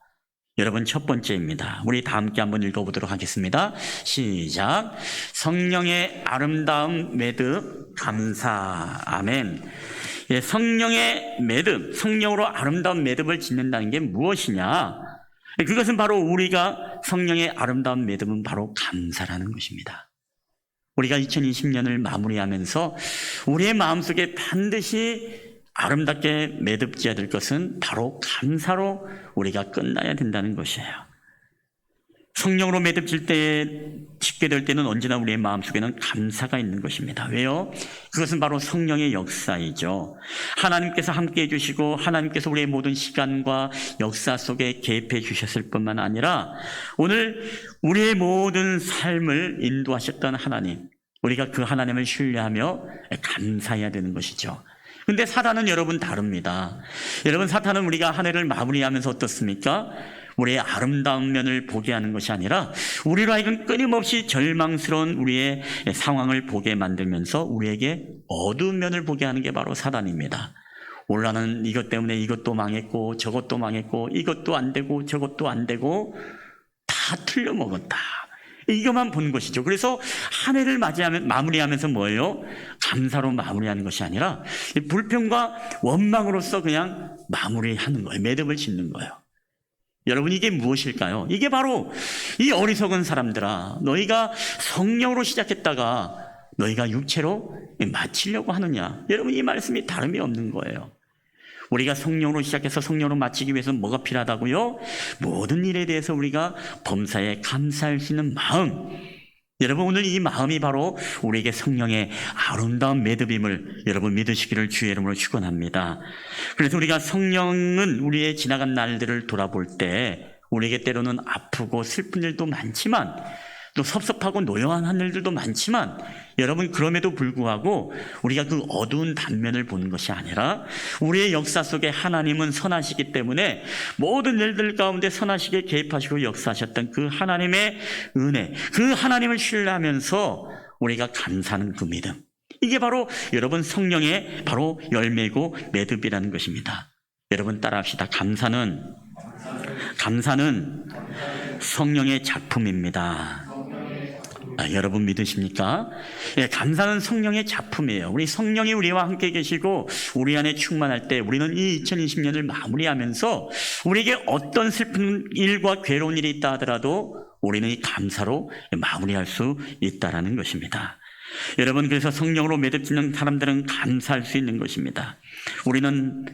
여러분 첫 번째입니다. 우리 다 함께 한번 읽어보도록 하겠습니다. 시작. 성령의 아름다운 매듭 감사. 아멘. 예, 성령의 매듭, 성령으로 아름다운 매듭을 짓는다는 게 무엇이냐? 그것은 바로 우리가 성령의 아름다운 매듭은 바로 감사라는 것입니다. 우리가 2020년을 마무리하면서 우리의 마음속에 반드시 아름답게 매듭 지어야 될 것은 바로 감사로 우리가 끝나야 된다는 것이에요. 성령으로 매듭 짓게 될 때는 언제나 우리의 마음속에는 감사가 있는 것입니다. 왜요? 그것은 바로 성령의 역사이죠. 하나님께서 함께 해주시고 하나님께서 우리의 모든 시간과 역사 속에 개입해 주셨을 뿐만 아니라 오늘 우리의 모든 삶을 인도하셨던 하나님, 우리가 그 하나님을 신뢰하며 감사해야 되는 것이죠. 근데 사탄은 여러분 다릅니다. 여러분 사탄은 우리가 한 해를 마무리하면서 어떻습니까? 우리의 아름다운 면을 보게 하는 것이 아니라 우리로 하여금 끊임없이 절망스러운 우리의 상황을 보게 만들면서 우리에게 어두운 면을 보게 하는 게 바로 사탄입니다. 올라는 이것 때문에 이것도 망했고 저것도 망했고 이것도 안 되고 저것도 안 되고 다 틀려먹었다. 이것만 본 것이죠. 그래서 한 해를 마무리하면서 뭐예요? 감사로 마무리하는 것이 아니라 불평과 원망으로서 그냥 마무리하는 거예요. 매듭을 짓는 거예요. 여러분 이게 무엇일까요? 이게 바로 이 어리석은 사람들아, 너희가 성령으로 시작했다가 너희가 육체로 마치려고 하느냐? 여러분 이 말씀이 다름이 없는 거예요. 우리가 성령으로 시작해서 성령으로 마치기 위해서 뭐가 필요하다고요? 모든 일에 대해서 우리가 범사에 감사할 수 있는 마음. 여러분 오늘 이 마음이 바로 우리에게 성령의 아름다운 매듭임을 여러분 믿으시기를 주의 이름으로 축원합니다. 그래서 우리가 성령은 우리의 지나간 날들을 돌아볼 때 우리에게 때로는 아프고 슬픈 일도 많지만 또 섭섭하고 노여한 일들도 많지만 여러분 그럼에도 불구하고 우리가 그 어두운 단면을 보는 것이 아니라 우리의 역사 속에 하나님은 선하시기 때문에 모든 일들 가운데 선하시게 개입하시고 역사하셨던 그 하나님의 은혜, 그 하나님을 신뢰하면서 우리가 감사하는 그 믿음, 이게 바로 여러분 성령의 바로 열매고 매듭이라는 것입니다. 여러분 따라합시다. 감사는 성령의 작품입니다. 여러분 믿으십니까? 예, 감사는 성령의 작품이에요. 우리 성령이 우리와 함께 계시고 우리 안에 충만할 때 우리는 이 2020년을 마무리하면서 우리에게 어떤 슬픈 일과 괴로운 일이 있다 하더라도 우리는 이 감사로 마무리할 수 있다라는 것입니다. 여러분, 그래서 성령으로 매듭짓는 사람들은 감사할 수 있는 것입니다. 우리는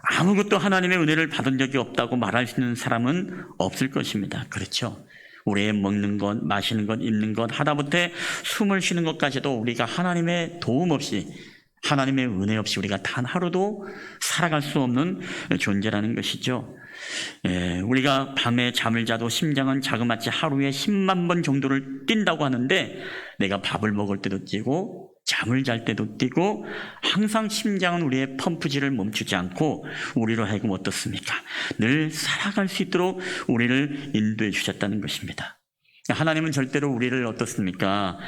아무것도 하나님의 은혜를 받은 적이 없다고 말할 수 있는 사람은 없을 것입니다. 그렇죠? 우리의 먹는 것, 마시는 것, 입는 것, 하다못해 숨을 쉬는 것까지도 우리가 하나님의 도움 없이, 하나님의 은혜 없이 우리가 단 하루도 살아갈 수 없는 존재라는 것이죠. 우리가 밤에 잠을 자도 심장은 자그마치 하루에 10만 번 정도를 뛴다고 하는데, 내가 밥을 먹을 때도 뛰고 잠을 잘 때도 뛰고 항상 심장은 우리의 펌프질을 멈추지 않고 우리로 하여금 어떻습니까? 늘 살아갈 수 있도록 우리를 인도해 주셨다는 것입니다. 하나님은 절대로 우리를 어떻습니까?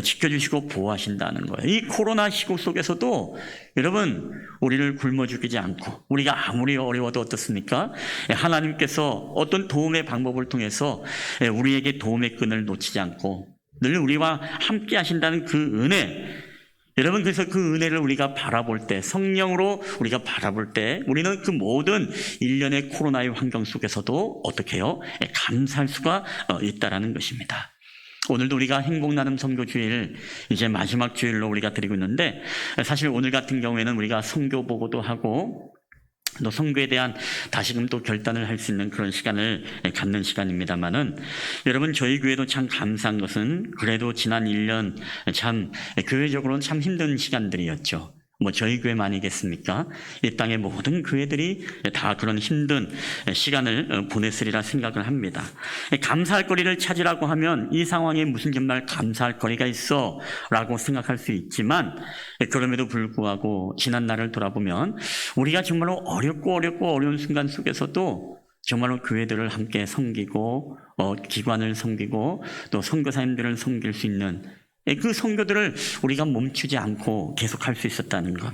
지켜주시고 보호하신다는 거예요. 이 코로나 시국 속에서도 여러분, 우리를 굶어 죽이지 않고 우리가 아무리 어려워도 어떻습니까? 하나님께서 어떤 도움의 방법을 통해서 우리에게 도움의 끈을 놓치지 않고 늘 우리와 함께 하신다는 그 은혜, 여러분, 그래서 그 은혜를 우리가 바라볼 때, 성령으로 우리가 바라볼 때 우리는 그 모든 일련의 코로나의 환경 속에서도 어떻게 해요? 감사할 수가 있다라는 것입니다. 오늘도 우리가 행복나눔 선교주일, 이제 마지막 주일로 우리가 드리고 있는데, 사실 오늘 같은 경우에는 우리가 선교 보고도 하고 또 선교에 대한 다시금 또 결단을 할 수 있는 그런 시간을 갖는 시간입니다만은, 여러분, 저희 교회도 참 감사한 것은 그래도 지난 1년 참 교회적으로는 참 힘든 시간들이었죠. 뭐 저희 교회만이겠습니까? 이 땅의 모든 교회들이 다 그런 힘든 시간을 보냈으리라 생각을 합니다. 감사할 거리를 찾으라고 하면 이 상황에 무슨 정말 감사할 거리가 있어 라고 생각할 수 있지만, 그럼에도 불구하고 지난 날을 돌아보면 우리가 정말로 어렵고 어려운 순간 속에서도 정말로 교회들을 함께 섬기고 기관을 섬기고 또 선교사님들을 섬길 수 있는 그 선교들을 우리가 멈추지 않고 계속할 수 있었다는 것,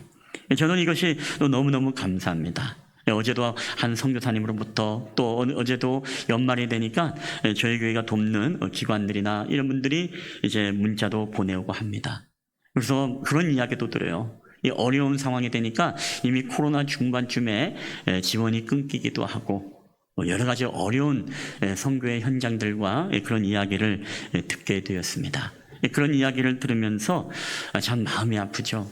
저는 이것이 너무너무 감사합니다. 어제도 한 선교사님으로부터, 또 어제도 연말이 되니까 저희 교회가 돕는 기관들이나 이런 분들이 이제 문자도 보내오고 합니다. 그래서 그런 이야기도 들어요. 이 어려운 상황이 되니까 이미 코로나 중반쯤에 지원이 끊기기도 하고 여러 가지 어려운 선교의 현장들과 그런 이야기를 듣게 되었습니다. 그런 이야기를 들으면서 참 마음이 아프죠.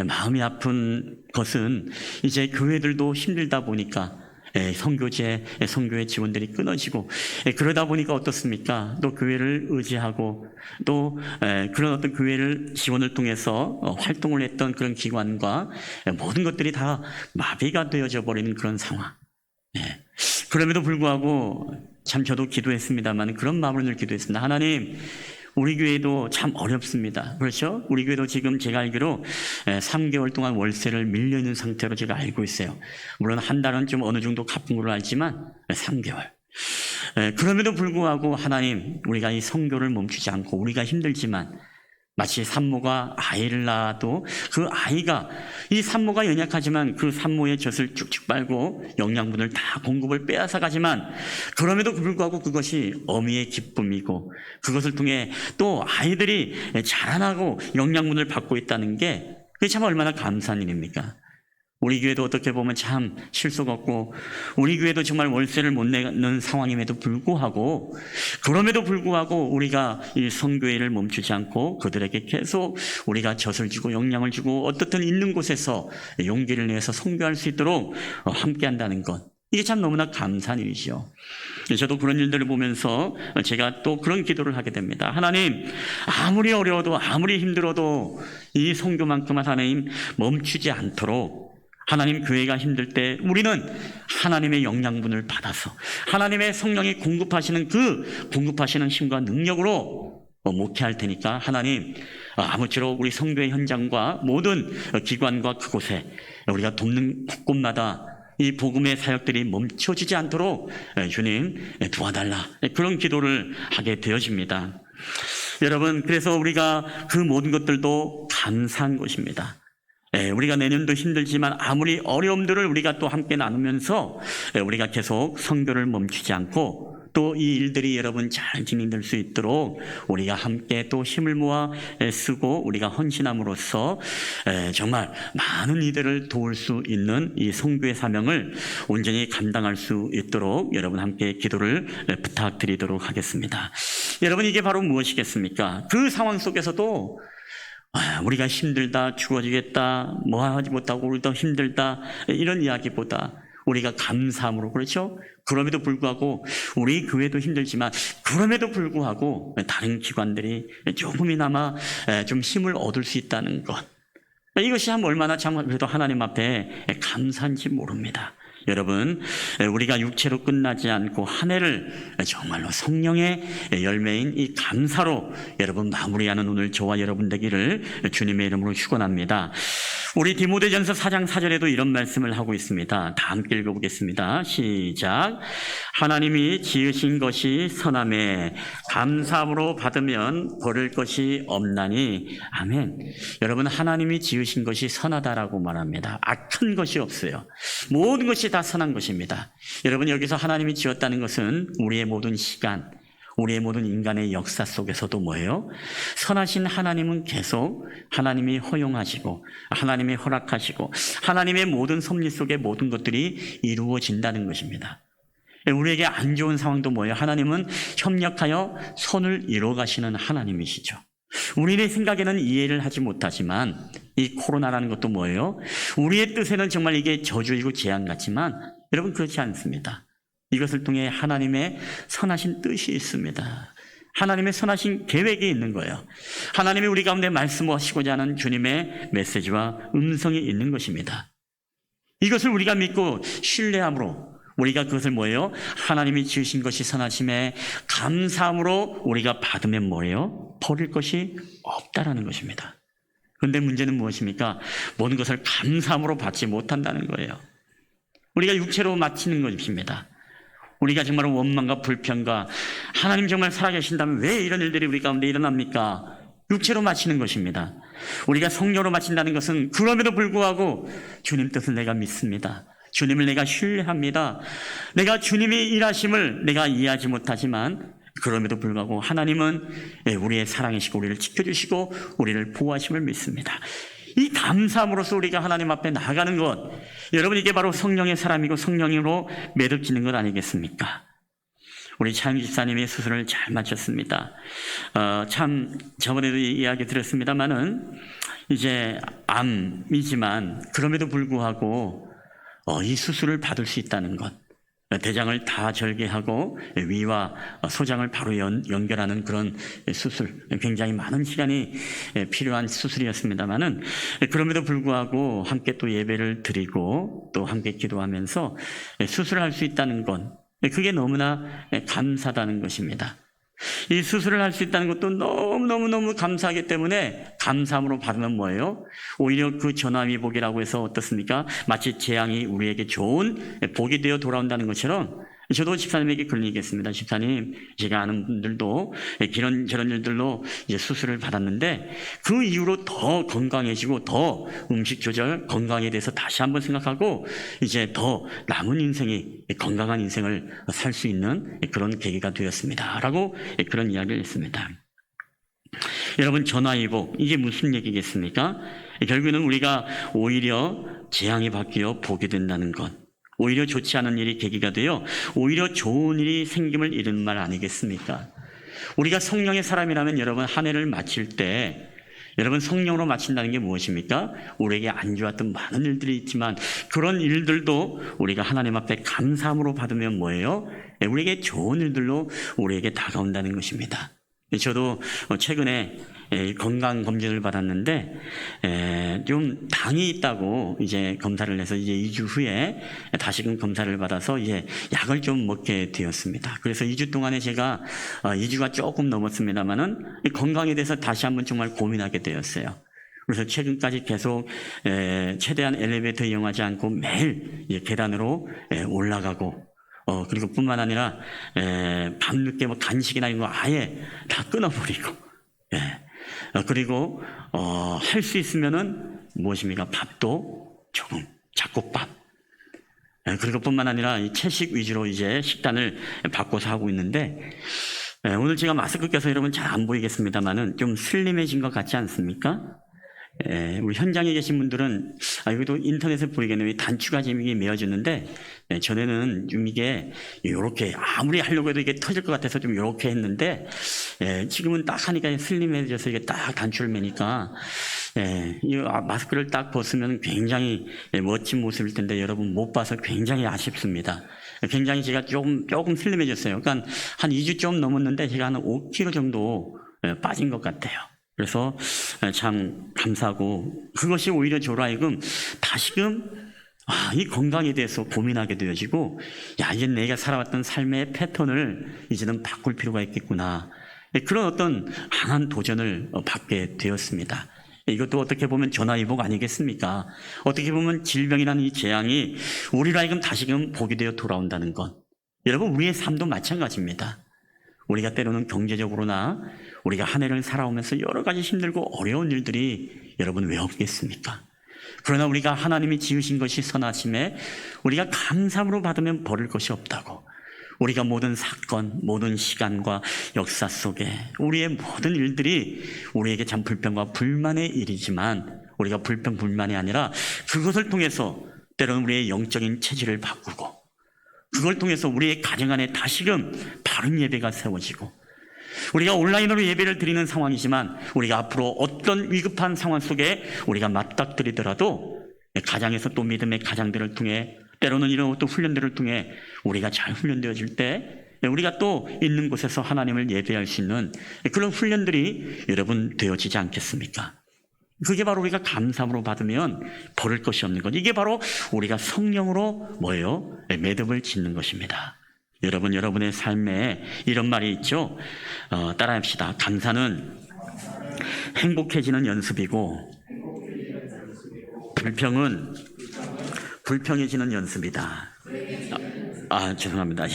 마음이 아픈 것은 이제 교회들도 힘들다 보니까 선교의 지원들이 끊어지고, 그러다 보니까 어떻습니까? 또 교회를 의지하고 또 그런 어떤 교회를 지원을 통해서 활동을 했던 그런 기관과 모든 것들이 다 마비가 되어져 버리는 그런 상황. 그럼에도 불구하고 참 저도 기도했습니다만 그런 마음으로 늘 기도했습니다. 하나님, 우리 교회도 참 어렵습니다. 그렇죠? 우리 교회도 지금 제가 알기로 3개월 동안 월세를 밀려 있는 상태로 제가 알고 있어요. 물론 한 달은 좀 어느 정도 갚은 걸로 알지만 3개월. 그럼에도 불구하고 하나님, 우리가 이 선교를 멈추지 않고 우리가 힘들지만 마치 산모가 아이를 낳아도 그 아이가, 이 산모가 연약하지만 그 산모의 젖을 쭉쭉 빨고 영양분을 다 공급을 빼앗아 가지만 그럼에도 불구하고 그것이 어미의 기쁨이고 그것을 통해 또 아이들이 자라나고 영양분을 받고 있다는 게 그게 참 얼마나 감사한 일입니까? 우리 교회도 어떻게 보면 참 실속 없고 우리 교회도 정말 월세를 못 내는 상황임에도 불구하고, 그럼에도 불구하고 우리가 이 선교회를 멈추지 않고 그들에게 계속 우리가 젖을 주고 영양을 주고 어떻든 있는 곳에서 용기를 내서 선교할 수 있도록 함께한다는 것, 이게 참 너무나 감사한 일이죠. 저도 그런 일들을 보면서 제가 또 그런 기도를 하게 됩니다. 하나님, 아무리 어려워도 아무리 힘들어도 이 선교만큼은 하나님 멈추지 않도록, 하나님 교회가 힘들 때 우리는 하나님의 영양분을 받아서 하나님의 성령이 공급하시는 그 공급하시는 힘과 능력으로 목회할 테니까 하나님, 아무쪼록 우리 선교의 현장과 모든 기관과 그곳에 우리가 돕는 곳곳마다 이 복음의 사역들이 멈춰지지 않도록 주님 도와달라, 그런 기도를 하게 되어집니다. 여러분, 그래서 우리가 그 모든 것들도 감사한 것입니다. 우리가 내년도 힘들지만 아무리 어려움들을 우리가 또 함께 나누면서 우리가 계속 선교를 멈추지 않고 또 이 일들이 여러분 잘 진행될 수 있도록 우리가 함께 또 힘을 모아 쓰고 우리가 헌신함으로써 정말 많은 이들을 도울 수 있는 이 선교의 사명을 온전히 감당할 수 있도록 여러분 함께 기도를 부탁드리도록 하겠습니다. 여러분, 이게 바로 무엇이겠습니까? 그 상황 속에서도 우리가 힘들다, 죽어지겠다, 뭐 하지 못하고 우리도 힘들다, 이런 이야기보다 우리가 감사함으로, 그렇죠? 그럼에도 불구하고 우리 교회도 힘들지만 그럼에도 불구하고 다른 기관들이 조금이나마 좀 힘을 얻을 수 있다는 것, 이것이 참 얼마나 참 그래도 하나님 앞에 감사한지 모릅니다. 여러분, 우리가 육체로 끝나지 않고 한 해를 정말로 성령의 열매인 이 감사로 여러분 마무리하는 오늘 저와 여러분 되기를 주님의 이름으로 축원합니다. 우리 디모데전서 4장 4절에도 이런 말씀을 하고 있습니다. 다 함께 읽어보겠습니다. 시작. 하나님이 지으신 것이 선함에 감사함으로 받으면 버릴 것이 없나니. 아멘. 여러분, 하나님이 지으신 것이 선하다라고 말합니다. 악한 것이 없어요. 모든 것이 다 선한 것입니다. 여러분, 여기서 하나님이 지었다는 것은 우리의 모든 시간, 우리의 모든 인간의 역사 속에서도 뭐예요? 선하신 하나님은 계속 하나님이 허용하시고 하나님이 허락하시고 하나님의 모든 섭리 속에 모든 것들이 이루어진다는 것입니다. 우리에게 안 좋은 상황도 뭐예요? 하나님은 협력하여 선을 이루어가시는 하나님이시죠. 우리의 생각에는 이해를 하지 못하지만 이 코로나라는 것도 뭐예요? 우리의 뜻에는 정말 이게 저주이고 재앙 같지만 여러분, 그렇지 않습니다. 이것을 통해 하나님의 선하신 뜻이 있습니다. 하나님의 선하신 계획이 있는 거예요. 하나님이 우리 가운데 말씀하시고자 하는 주님의 메시지와 음성이 있는 것입니다. 이것을 우리가 믿고 신뢰함으로 우리가 그것을 뭐예요? 하나님이 지으신 것이 선하심에 감사함으로 우리가 받으면 뭐예요? 버릴 것이 없다라는 것입니다. 그런데 문제는 무엇입니까? 모든 것을 감사함으로 받지 못한다는 거예요. 우리가 육체로 마치는 것입니다. 우리가 정말 원망과 불평과 하나님 정말 살아계신다면 왜 이런 일들이 우리 가운데 일어납니까? 육체로 마치는 것입니다. 우리가 성령으로 마친다는 것은 그럼에도 불구하고 주님 뜻을 내가 믿습니다. 주님을 내가 신뢰합니다. 내가 주님이 일하심을 내가 이해하지 못하지만 그럼에도 불구하고 하나님은 우리의 사랑이시고 우리를 지켜주시고 우리를 보호하심을 믿습니다. 이 감사함으로써 우리가 하나님 앞에 나아가는 것, 여러분, 이게 바로 성령의 사람이고 성령으로 매듭지는 것 아니겠습니까? 우리 차임 집사님이 수술을 잘 마쳤습니다. 참 저번에도 이야기 드렸습니다마는 이제 암이지만 그럼에도 불구하고 이 수술을 받을 수 있다는 것, 대장을 다 절개하고 위와 소장을 바로 연결하는 그런 수술, 굉장히 많은 시간이 필요한 수술이었습니다마는 그럼에도 불구하고 함께 또 예배를 드리고 또 함께 기도하면서 수술을 할 수 있다는 것, 그게 너무나 감사하다는 것입니다. 이 수술을 할 수 있다는 것도 너무너무 감사하기 때문에 감사함으로 받으면 뭐예요? 오히려 그 전화위복이라고 해서 어떻습니까? 마치 재앙이 우리에게 좋은 복이 되어 돌아온다는 것처럼 저도 집사님에게 그런 얘기했습니다. 집사님, 제가 아는 분들도 저런 일들로 이제 수술을 받았는데 그 이후로 더 건강해지고 더 음식 조절, 건강에 대해서 다시 한번 생각하고 이제 더 남은 인생이 건강한 인생을 살 수 있는 그런 계기가 되었습니다. 라고 그런 이야기를 했습니다. 여러분, 전화위복, 이게 무슨 얘기겠습니까? 결국에는 우리가 오히려 재앙이 바뀌어 복이 된다는 것, 오히려 좋지 않은 일이 계기가 되어 오히려 좋은 일이 생김을 이루는 말 아니겠습니까? 우리가 성령의 사람이라면 여러분, 한 해를 마칠 때 여러분, 성령으로 마친다는 게 무엇입니까? 우리에게 안 좋았던 많은 일들이 있지만 그런 일들도 우리가 하나님 앞에 감사함으로 받으면 뭐예요? 우리에게 좋은 일들로 우리에게 다가온다는 것입니다. 저도 최근에 건강검진을 받았는데 좀 당이 있다고 이제 검사를 해서 이제 2주 후에 다시금 검사를 받아서 이제 약을 좀 먹게 되었습니다. 그래서 2주 동안에 제가 2주가 조금 넘었습니다만은 건강에 대해서 다시 한번 정말 고민하게 되었어요. 그래서 최근까지 계속 최대한 엘리베이터 이용하지 않고 매일 계단으로 올라가고 그리고 뿐만 아니라 밤늦게 뭐 간식이나 이런 거 아예 다 끊어버리고 그리고 할 수 있으면은 무엇입니까? 밥도 조금, 잡곡밥 그리고 뿐만 아니라 이 채식 위주로 이제 식단을 바꿔서 하고 있는데, 오늘 제가 마스크 껴서 여러분 잘 안 보이겠습니다만은 좀 슬림해진 것 같지 않습니까? 우리 현장에 계신 분들은 여기도 인터넷에 보이겠네요. 단추가 재미있게 메어주는데, 전에는 좀 이게 이렇게 아무리 하려고 해도 이게 터질 것 같아서 좀 이렇게 했는데, 지금은 딱 하니까 슬림해져서 이게 딱 단추를 매니까, 이 마스크를 딱 벗으면 굉장히 멋진 모습일 텐데 여러분 못 봐서 굉장히 아쉽습니다. 굉장히 제가 조금 슬림해졌어요. 그러니까 한 2주 좀 넘었는데 제가 한 5kg 정도 빠진 것 같아요. 그래서 참 감사하고, 그것이 오히려 저로 하여금 다시금 이 건강에 대해서 고민하게 되어지고, 이제 내가 살아왔던 삶의 패턴을 이제는 바꿀 필요가 있겠구나, 그런 어떤 강한 도전을 받게 되었습니다. 이것도 어떻게 보면 전화위복 아니겠습니까? 어떻게 보면 질병이라는 이 재앙이 우리로 하여금 다시금 복이 되어 돌아온다는 것. 여러분, 우리의 삶도 마찬가지입니다. 우리가 때로는 경제적으로나 우리가 한 해를 살아오면서 여러 가지 힘들고 어려운 일들이 여러분 왜 없겠습니까? 그러나 우리가 하나님이 지으신 것이 선하심에 우리가 감사함으로 받으면 버릴 것이 없다고, 우리가 모든 사건, 모든 시간과 역사 속에 우리의 모든 일들이 우리에게 참 불평과 불만의 일이지만, 우리가 불평, 불만이 아니라 그것을 통해서 때로는 우리의 영적인 체질을 바꾸고, 그걸 통해서 우리의 가정 안에 다시금 바른 예배가 세워지고, 우리가 온라인으로 예배를 드리는 상황이지만 우리가 앞으로 어떤 위급한 상황 속에 우리가 맞닥뜨리더라도 가장에서 또 믿음의 가장들을 통해, 때로는 이런 또 훈련들을 통해 우리가 잘 훈련되어질 때 우리가 또 있는 곳에서 하나님을 예배할 수 있는 그런 훈련들이 여러분 되어지지 않겠습니까? 그게 바로 우리가 감사함으로 받으면 버릴 것이 없는 것, 이게 바로 우리가 성령으로 뭐예요? 매듭을 짓는 것입니다. 여러분, 여러분의 삶에 이런 말이 있죠. 따라합시다. 감사는 행복해지는 연습이고 불평은 불평해지는 연습이다. 죄송합니다.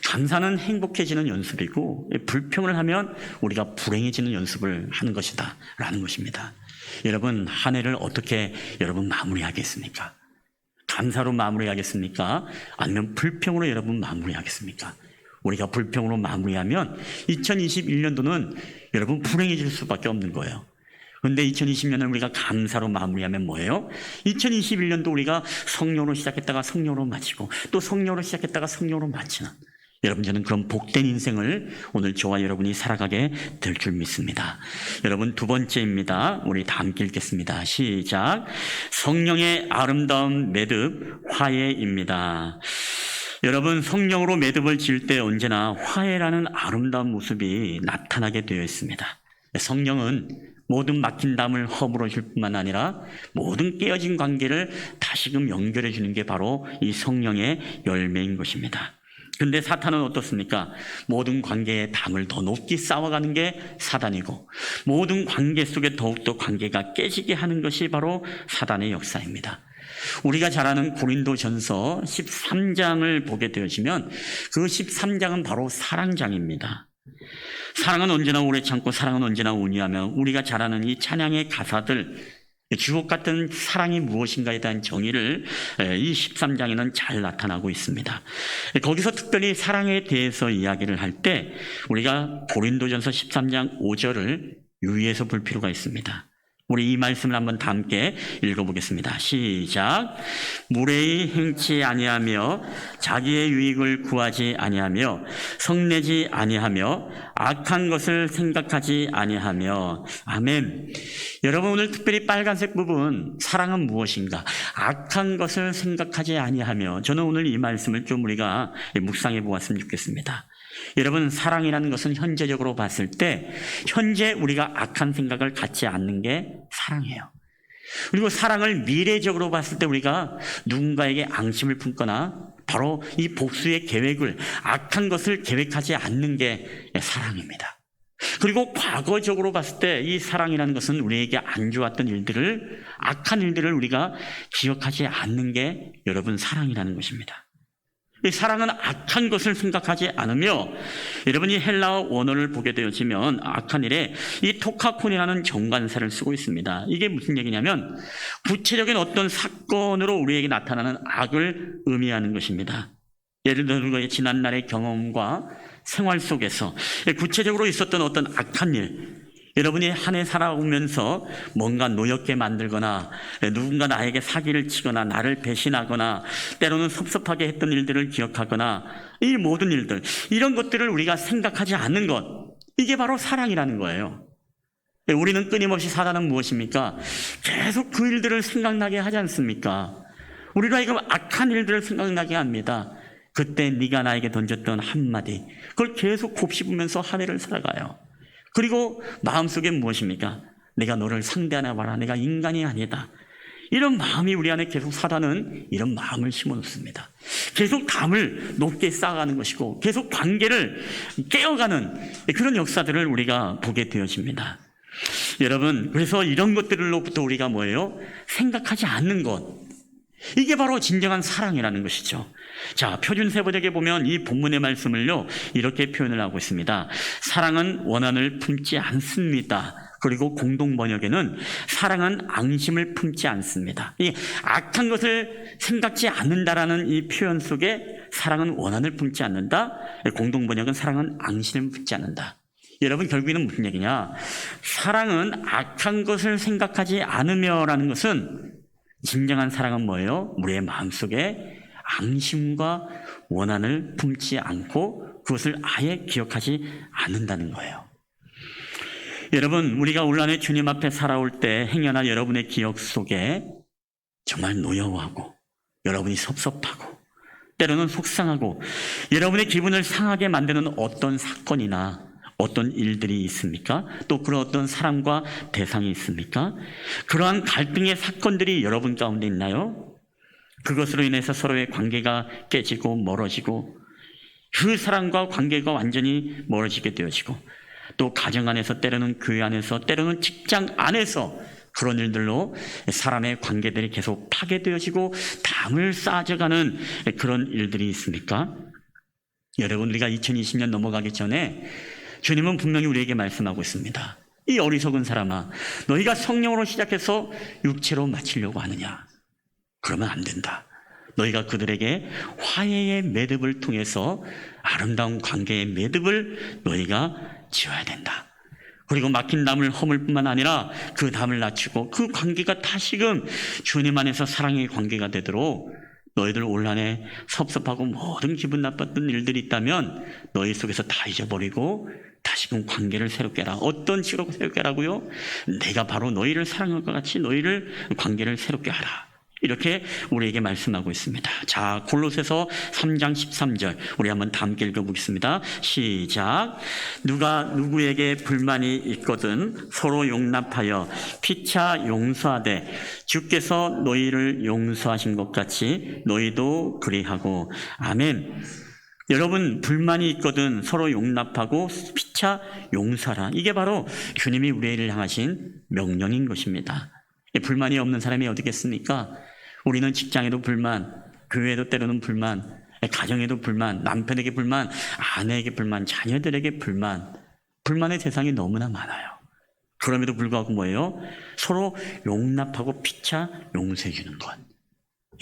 감사는 행복해지는 연습이고 불평을 하면 우리가 불행해지는 연습을 하는 것이다 라는 것입니다. 여러분, 한 해를 어떻게 여러분 마무리하겠습니까? 감사로 마무리하겠습니까? 아니면 불평으로 여러분 마무리하겠습니까? 우리가 불평으로 마무리하면 2021년도는 여러분 불행해질 수밖에 없는 거예요. 그런데 2020년을 우리가 감사로 마무리하면 뭐예요? 2021년도 우리가 성령으로 시작했다가 성령으로 마치고, 또 성령으로 시작했다가 성령으로 마치는, 여러분, 저는 그런 복된 인생을 오늘 저와 여러분이 살아가게 될 줄 믿습니다. 여러분, 두 번째입니다. 우리 다 함께 읽겠습니다. 시작. 성령의 아름다운 매듭, 화해입니다. 여러분, 성령으로 매듭을 지을 때 언제나 화해라는 아름다운 모습이 나타나게 되어 있습니다. 성령은 모든 막힌 담을 허물어 줄 뿐만 아니라 모든 깨어진 관계를 다시금 연결해 주는 게 바로 이 성령의 열매인 것입니다. 그런데 사탄은 어떻습니까? 모든 관계의 담을 더 높이 쌓아가는 게 사단이고, 모든 관계 속에 더욱더 관계가 깨지게 하는 것이 바로 사단의 역사입니다. 우리가 잘 아는 고린도전서 13장을 보게 되어지면 그 13장은 바로 사랑장입니다. 사랑은 언제나 오래 참고 사랑은 언제나 온유하며, 우리가 잘 아는 이 찬양의 가사들, 주옥 같은 사랑이 무엇인가에 대한 정의를 이 13장에는 잘 나타나고 있습니다. 거기서 특별히 사랑에 대해서 이야기를 할 때 우리가 고린도전서 13장 5절을 유의해서 볼 필요가 있습니다. 우리 이 말씀을 한번 다 함께 읽어보겠습니다. 시작. 무례히 행치 아니하며 자기의 유익을 구하지 아니하며 성내지 아니하며 악한 것을 생각하지 아니하며. 아멘. 여러분, 오늘 특별히 빨간색 부분, 사랑은 무엇인가? 악한 것을 생각하지 아니하며. 저는 오늘 이 말씀을 좀 우리가 묵상해 보았으면 좋겠습니다. 여러분, 사랑이라는 것은 현재적으로 봤을 때 현재 우리가 악한 생각을 갖지 않는 게 사랑이에요. 그리고 사랑을 미래적으로 봤을 때 우리가 누군가에게 앙심을 품거나 바로 이 복수의 계획을, 악한 것을 계획하지 않는 게 사랑입니다. 그리고 과거적으로 봤을 때 이 사랑이라는 것은 우리에게 안 좋았던 일들을, 악한 일들을 우리가 기억하지 않는 게 여러분 사랑이라는 것입니다. 이 사랑은 악한 것을 생각하지 않으며, 여러분이 헬라어 원어를 보게 되어지면 악한 일에 이 토카콘이라는 정관사를 쓰고 있습니다. 이게 무슨 얘기냐면 구체적인 어떤 사건으로 우리에게 나타나는 악을 의미하는 것입니다. 예를 들어 지난날의 경험과 생활 속에서 구체적으로 있었던 어떤 악한 일, 여러분이 한 해 살아오면서 뭔가 노엽게 만들거나 누군가 나에게 사기를 치거나 나를 배신하거나 때로는 섭섭하게 했던 일들을 기억하거나 이 모든 일들, 이런 것들을 우리가 생각하지 않는 것, 이게 바로 사랑이라는 거예요. 우리는 끊임없이 사단은 무엇입니까? 계속 그 일들을 생각나게 하지 않습니까? 우리가 이거 악한 일들을 생각나게 합니다. 그때 네가 나에게 던졌던 한마디, 그걸 계속 곱씹으면서 한 해를 살아가요. 그리고 마음속에 무엇입니까? 내가 너를 상대하나 봐라. 내가 인간이 아니다. 이런 마음이 우리 안에 계속 사단은 이런 마음을 심어놓습니다. 계속 담을 높게 쌓아가는 것이고 계속 관계를 깨어가는 그런 역사들을 우리가 보게 되어집니다. 여러분, 그래서 이런 것들로부터 우리가 뭐예요? 생각하지 않는 것. 이게 바로 진정한 사랑이라는 것이죠. 자, 표준세번역에 보면 이 본문의 말씀을요, 이렇게 표현을 하고 있습니다. 사랑은 원한을 품지 않습니다. 그리고 공동번역에는 사랑은 앙심을 품지 않습니다. 이 악한 것을 생각지 않는다라는 이 표현 속에 사랑은 원한을 품지 않는다. 공동번역은 사랑은 앙심을 품지 않는다. 여러분, 결국에는 무슨 얘기냐? 사랑은 악한 것을 생각하지 않으며라는 것은, 진정한 사랑은 뭐예요? 우리의 마음속에 앙심과 원한을 품지 않고 그것을 아예 기억하지 않는다는 거예요. 여러분, 우리가 올 한해 주님 앞에 살아올 때 행여나 여러분의 기억 속에 정말 노여워하고 여러분이 섭섭하고 때로는 속상하고 여러분의 기분을 상하게 만드는 어떤 사건이나 어떤 일들이 있습니까? 또 그런 어떤 사람과 대상이 있습니까? 그러한 갈등의 사건들이 여러분 가운데 있나요? 그것으로 인해서 서로의 관계가 깨지고 멀어지고 그 사람과 관계가 완전히 멀어지게 되어지고 또 가정 안에서 때로는 교회 안에서 때로는 직장 안에서 그런 일들로 사람의 관계들이 계속 파괴되어지고 담을 쌓아져가는 그런 일들이 있습니까? 여러분, 우리가 2020년 넘어가기 전에 주님은 분명히 우리에게 말씀하고 있습니다. 이 어리석은 사람아, 너희가 성령으로 시작해서 육체로 마치려고 하느냐? 그러면 안 된다. 너희가 그들에게 화해의 매듭을 통해서 아름다운 관계의 매듭을 너희가 지어야 된다. 그리고 막힌 담을 허물 뿐만 아니라 그 담을 낮추고 그 관계가 다시금 주님 안에서 사랑의 관계가 되도록 너희들 올 한해 섭섭하고 모든 기분 나빴던 일들이 있다면 너희 속에서 다 잊어버리고 다시금 관계를 새롭게 해라. 어떤 식으로 새롭게 하라고요? 내가 바로 너희를 사랑할 것 같이 너희를 관계를 새롭게 하라. 이렇게 우리에게 말씀하고 있습니다. 자, 골로새서 3장 13절 우리 한번 다 함께 읽어보겠습니다. 시작. 누가 누구에게 불만이 있거든 서로 용납하여 피차 용서하되 주께서 너희를 용서하신 것 같이 너희도 그리하고. 아멘. 여러분, 불만이 있거든 서로 용납하고 피차 용서하라. 이게 바로 주님이 우리를 향하신 명령인 것입니다. 불만이 없는 사람이 어디겠습니까? 우리는 직장에도 불만, 교회에도 때로는 불만, 가정에도 불만, 남편에게 불만, 아내에게 불만, 자녀들에게 불만, 불만의 대상이 너무나 많아요. 그럼에도 불구하고 뭐예요? 서로 용납하고 피차 용서해 주는 것,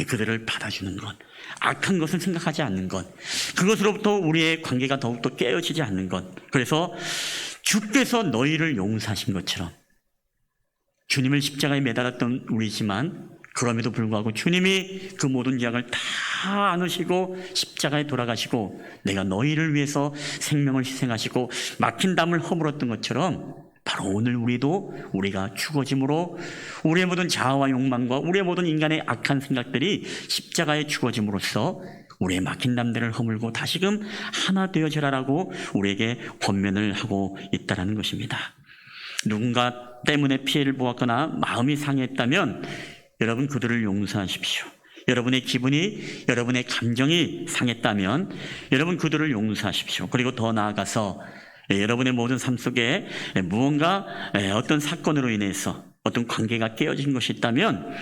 그들을 받아주는 것, 악한 것을 생각하지 않는 것, 그것으로부터 우리의 관계가 더욱더 깨어지지 않는 것. 그래서 주께서 너희를 용서하신 것처럼 주님을 십자가에 매달았던 우리지만 그럼에도 불구하고 주님이 그 모든 죄악을 다 안으시고 십자가에 돌아가시고 내가 너희를 위해서 생명을 희생하시고 막힌 담을 허물었던 것처럼 바로 오늘 우리가 죽어짐으로 우리의 모든 자아와 욕망과 우리의 모든 인간의 악한 생각들이 십자가에 죽어짐으로써 우리의 막힌 담들을 허물고 다시금 하나 되어지라라고 우리에게 권면을 하고 있다는 것입니다. 누군가 때문에 피해를 보았거나 마음이 상했다면 여러분 그들을 용서하십시오. 여러분의 기분이, 여러분의 감정이 상했다면 여러분 그들을 용서하십시오. 그리고 더 나아가서 여러분의 모든 삶 속에 무언가 어떤 사건으로 인해서 어떤 관계가 깨어진 것이 있다면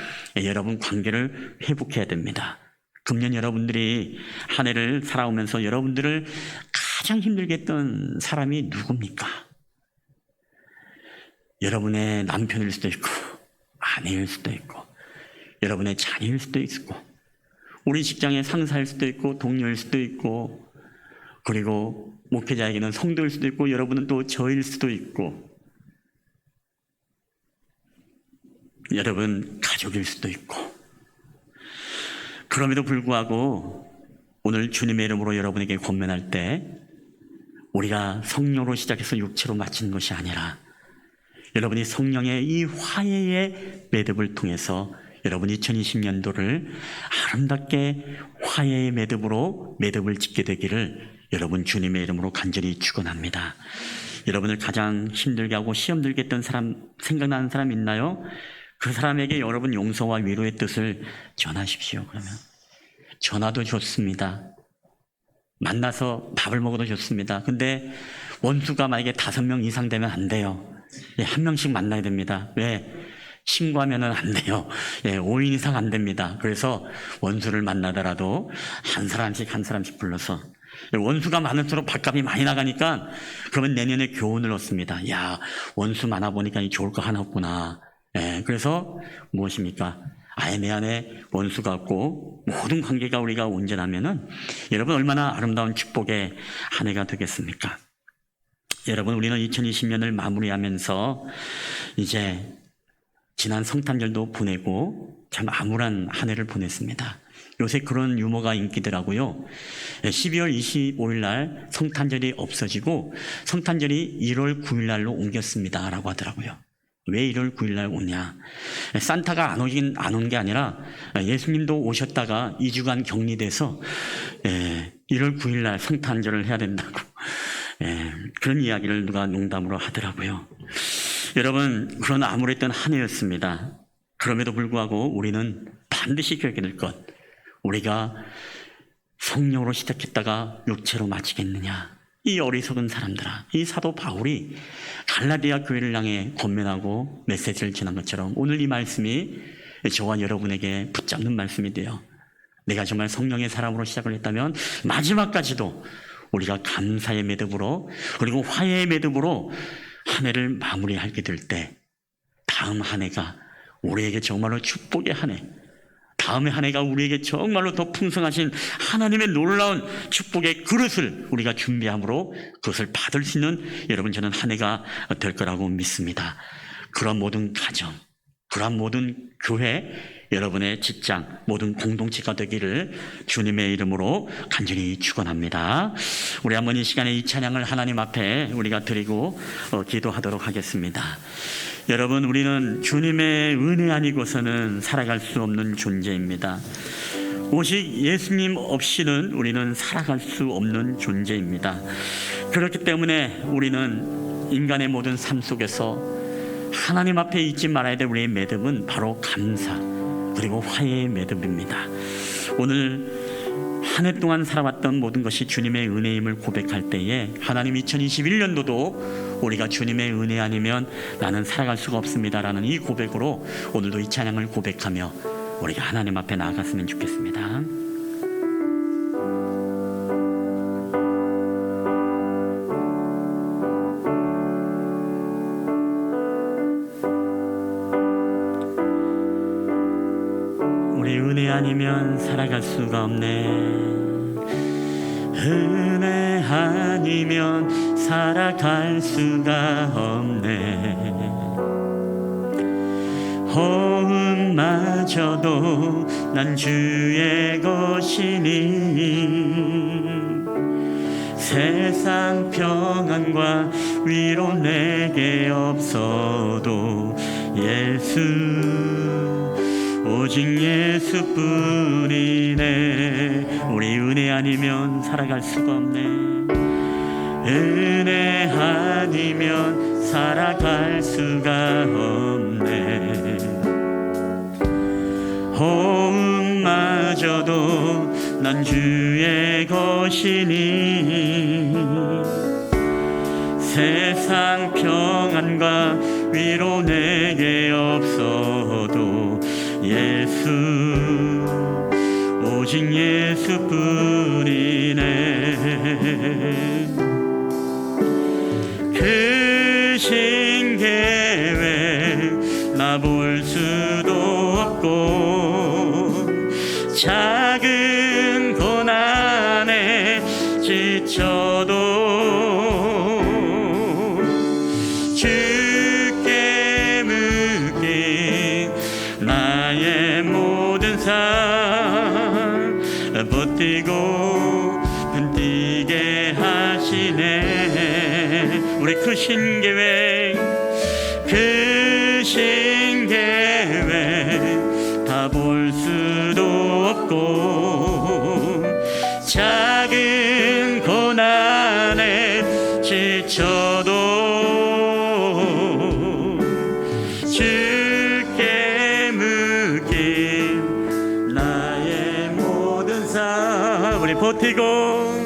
여러분 관계를 회복해야 됩니다. 금년 여러분들이 한 해를 살아오면서 여러분들을 가장 힘들게 했던 사람이 누굽니까? 여러분의 남편일 수도 있고, 아내일 수도 있고, 여러분의 자녀일 수도 있고, 우리 직장의 상사일 수도 있고, 동료일 수도 있고, 그리고 목회자에게는 성도일 수도 있고, 여러분은 또 저일 수도 있고, 여러분 가족일 수도 있고. 그럼에도 불구하고 오늘 주님의 이름으로 여러분에게 권면할 때 우리가 성령으로 시작해서 육체로 마치는 것이 아니라 여러분이 성령의 이 화해의 매듭을 통해서 여러분 2020년도를 아름답게 화해의 매듭으로 매듭을 짓게 되기를 여러분 주님의 이름으로 간절히 축원합니다. 여러분을 가장 힘들게 하고 시험 들게 했던 사람 생각나는 사람 있나요? 그 사람에게 여러분 용서와 위로의 뜻을 전하십시오. 그러면 전화도 좋습니다. 만나서 밥을 먹어도 좋습니다. 근데 원수가 만약에 5명 이상 되면 안 돼요. 예, 1명씩 만나야 됩니다. 왜? 신고하면은 안 돼요. 예, 5인 이상 안 됩니다. 그래서 원수를 만나더라도 한 사람씩 불러서, 원수가 많을수록 밥값이 많이 나가니까 그러면 내년에 교훈을 얻습니다. 야, 원수 많아 보니까 좋을 거 하나 없구나. 예, 그래서 무엇입니까? 아예 내 안에 원수가 없고 모든 관계가 우리가 온전하면은 여러분 얼마나 아름다운 축복의 한 해가 되겠습니까? 여러분, 우리는 2020년을 마무리하면서 이제 지난 성탄절도 보내고 참 암울한 한 해를 보냈습니다. 요새 그런 유머가 인기더라고요. 12월 25일 날 성탄절이 없어지고 성탄절이 1월 9일 날로 옮겼습니다 라고 하더라고요. 왜 1월 9일 날 오냐? 산타가 안 온 게 아니라 예수님도 오셨다가 2주간 격리돼서 1월 9일 날 성탄절을 해야 된다고 그런 이야기를 누가 농담으로 하더라고요. 여러분, 그런 암울했던 한 해였습니다. 그럼에도 불구하고 우리는 반드시 기억해야 될 것, 우리가 성령으로 시작했다가 육체로 마치겠느냐? 이 어리석은 사람들아, 이 사도 바울이 갈라디아 교회를 향해 권면하고 메시지를 전한 것처럼 오늘 이 말씀이 저와 여러분에게 붙잡는 말씀이 돼요. 내가 정말 성령의 사람으로 시작을 했다면 마지막까지도 우리가 감사의 매듭으로 그리고 화해의 매듭으로 한 해를 마무리하게 될 때 다음 한 해가 우리에게 정말로 축복의 한 해, 다음의 한 해가 우리에게 정말로 더 풍성하신 하나님의 놀라운 축복의 그릇을 우리가 준비함으로 그것을 받을 수 있는 여러분, 저는 한 해가 될 거라고 믿습니다. 그런 모든 가정, 그런 모든 교회, 여러분의 직장, 모든 공동체가 되기를 주님의 이름으로 간절히 축원합니다. 우리 한번 이 시간에 이 찬양을 하나님 앞에 우리가 드리고 기도하도록 하겠습니다. 여러분, 우리는 주님의 은혜 아니고서는 살아갈 수 없는 존재입니다. 오직 예수님 없이는 우리는 살아갈 수 없는 존재입니다. 그렇기 때문에 우리는 인간의 모든 삶 속에서 하나님 앞에 잊지 말아야 될 우리의 매듭은 바로 감사 그리고 화해의 매듭입니다. 오늘 한 해 동안 살아왔던 모든 것이 주님의 은혜임을 고백할 때에 하나님 2021년도도 우리가 주님의 은혜 아니면 나는 살아갈 수가 없습니다라는 이 고백으로 오늘도 이 찬양을 고백하며 우리가 하나님 앞에 나아갔으면 좋겠습니다. 우리 은혜 아니면 살아갈 수가 없네. 은혜 아니면 살아갈 수가 없네. 호흡마저도 난 주의 것이니 세상 평안과 위로 내게 없어도 예수, 오직 예수뿐이네. 우리 은혜 아니면 살아갈 수가 없네. 은혜 아니면 살아갈 수가 없네. 호흡마저도 난 주의 것이니 세상 평안과 위로 내게 없어도 예수, 오직 예수뿐이네. 크신 계획 나 볼 수도 없고 작은 고난에 지쳐도 주께 묶인 나의 모든 삶 버티고 눈뜨게 하시네. 우리 크신 계획 다 볼 수도 없고 작은 고난에 지쳐도 주께 묶인 나의 모든 삶 우리 버티고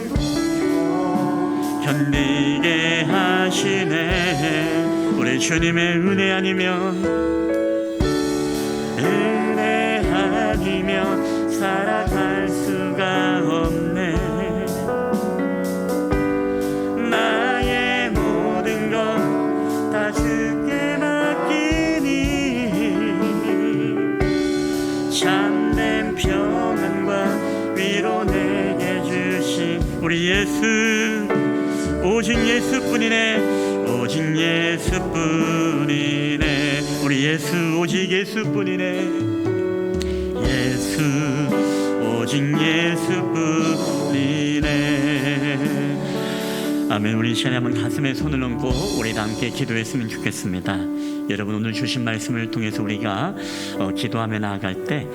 견디게 하시네. 우리 주님의 은혜 아니면 살아갈 수가 없네. 나의 모든 것 다 주께 맡기니 참된 평안과 위로 내게 주신 우리 예수 오직 예수뿐이네. 오직 예수뿐이네. 우리 예수 오직 예수뿐이네. 예수 오직 예수뿐이네. 아멘. 우리 이 시간에 한번 가슴에 손을 얹고 우리 다 함께 기도했으면 좋겠습니다. 여러분 오늘 주신 말씀을 통해서 우리가 기도하며 나아갈 때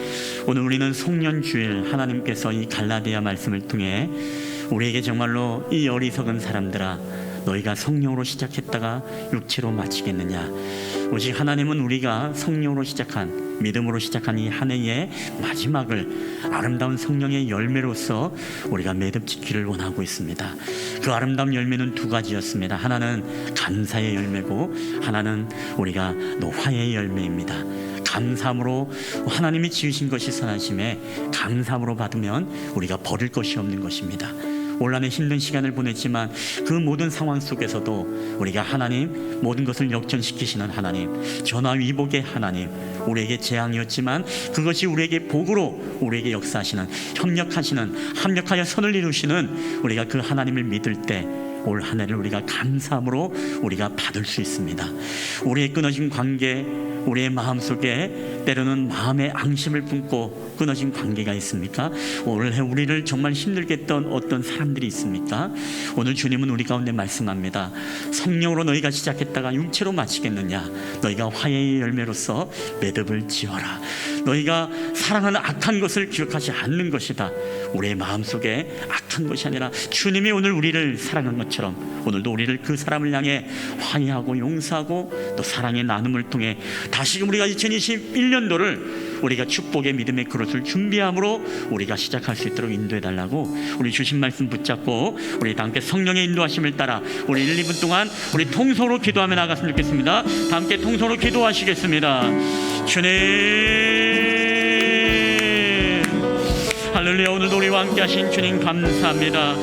오늘 우리는 송년주일 하나님께서 이 갈라디아 말씀을 통해 우리에게 정말로 이 어리석은 사람들아 너희가 성령으로 시작했다가 육체로 마치겠느냐. 오직 하나님은 우리가 성령으로 시작한 믿음으로 시작한 이 한 해의 마지막을 아름다운 성령의 열매로서 우리가 매듭짓기를 원하고 있습니다. 그 아름다운 열매는 두 가지였습니다. 하나는 감사의 열매고 하나는 우리가 화해의 열매입니다. 감사함으로 하나님이 지으신 것이 선하심에 감사함으로 받으면 우리가 버릴 것이 없는 것입니다. 올 한해 힘든 시간을 보냈지만 그 모든 상황 속에서도 우리가 하나님 모든 것을 역전시키시는 하나님 전화위복의 하나님 우리에게 재앙이었지만 그것이 우리에게 복으로 우리에게 역사하시는 합력하여 선을 이루시는 우리가 그 하나님을 믿을 때 올 한 해를 우리가 감사함으로 우리가 받을 수 있습니다. 우리의 끊어진 관계 우리의 마음속에 때로는 마음의 앙심을 품고 끊어진 관계가 있습니까? 올해 우리를 정말 힘들게 했던 어떤 사람들이 있습니까? 오늘 주님은 우리 가운데 말씀합니다. 성령으로 너희가 시작했다가 육체로 마치겠느냐. 너희가 화해의 열매로서 매듭을 지어라. 너희가 사랑하는 악한 것을 기억하지 않는 것이다. 우리의 마음속에 악한 것이 아니라 주님이 오늘 우리를 사랑한 것처럼 오늘도 우리를 그 사람을 향해 화해하고 용서하고 또 사랑의 나눔을 통해 다시금 우리가 2021년도를 우리가 축복의 믿음의 그릇을 준비함으로 우리가 시작할 수 있도록 인도해달라고 우리 주신 말씀 붙잡고 우리 다 함께 성령의 인도하심을 따라 우리 1, 2분 동안 우리 통성으로 기도하며 나갔으면 좋겠습니다. 다 함께 통성으로 기도하시겠습니다. 주님 할렐루야. 오늘도 우리와 함께 하신 주님 감사합니다.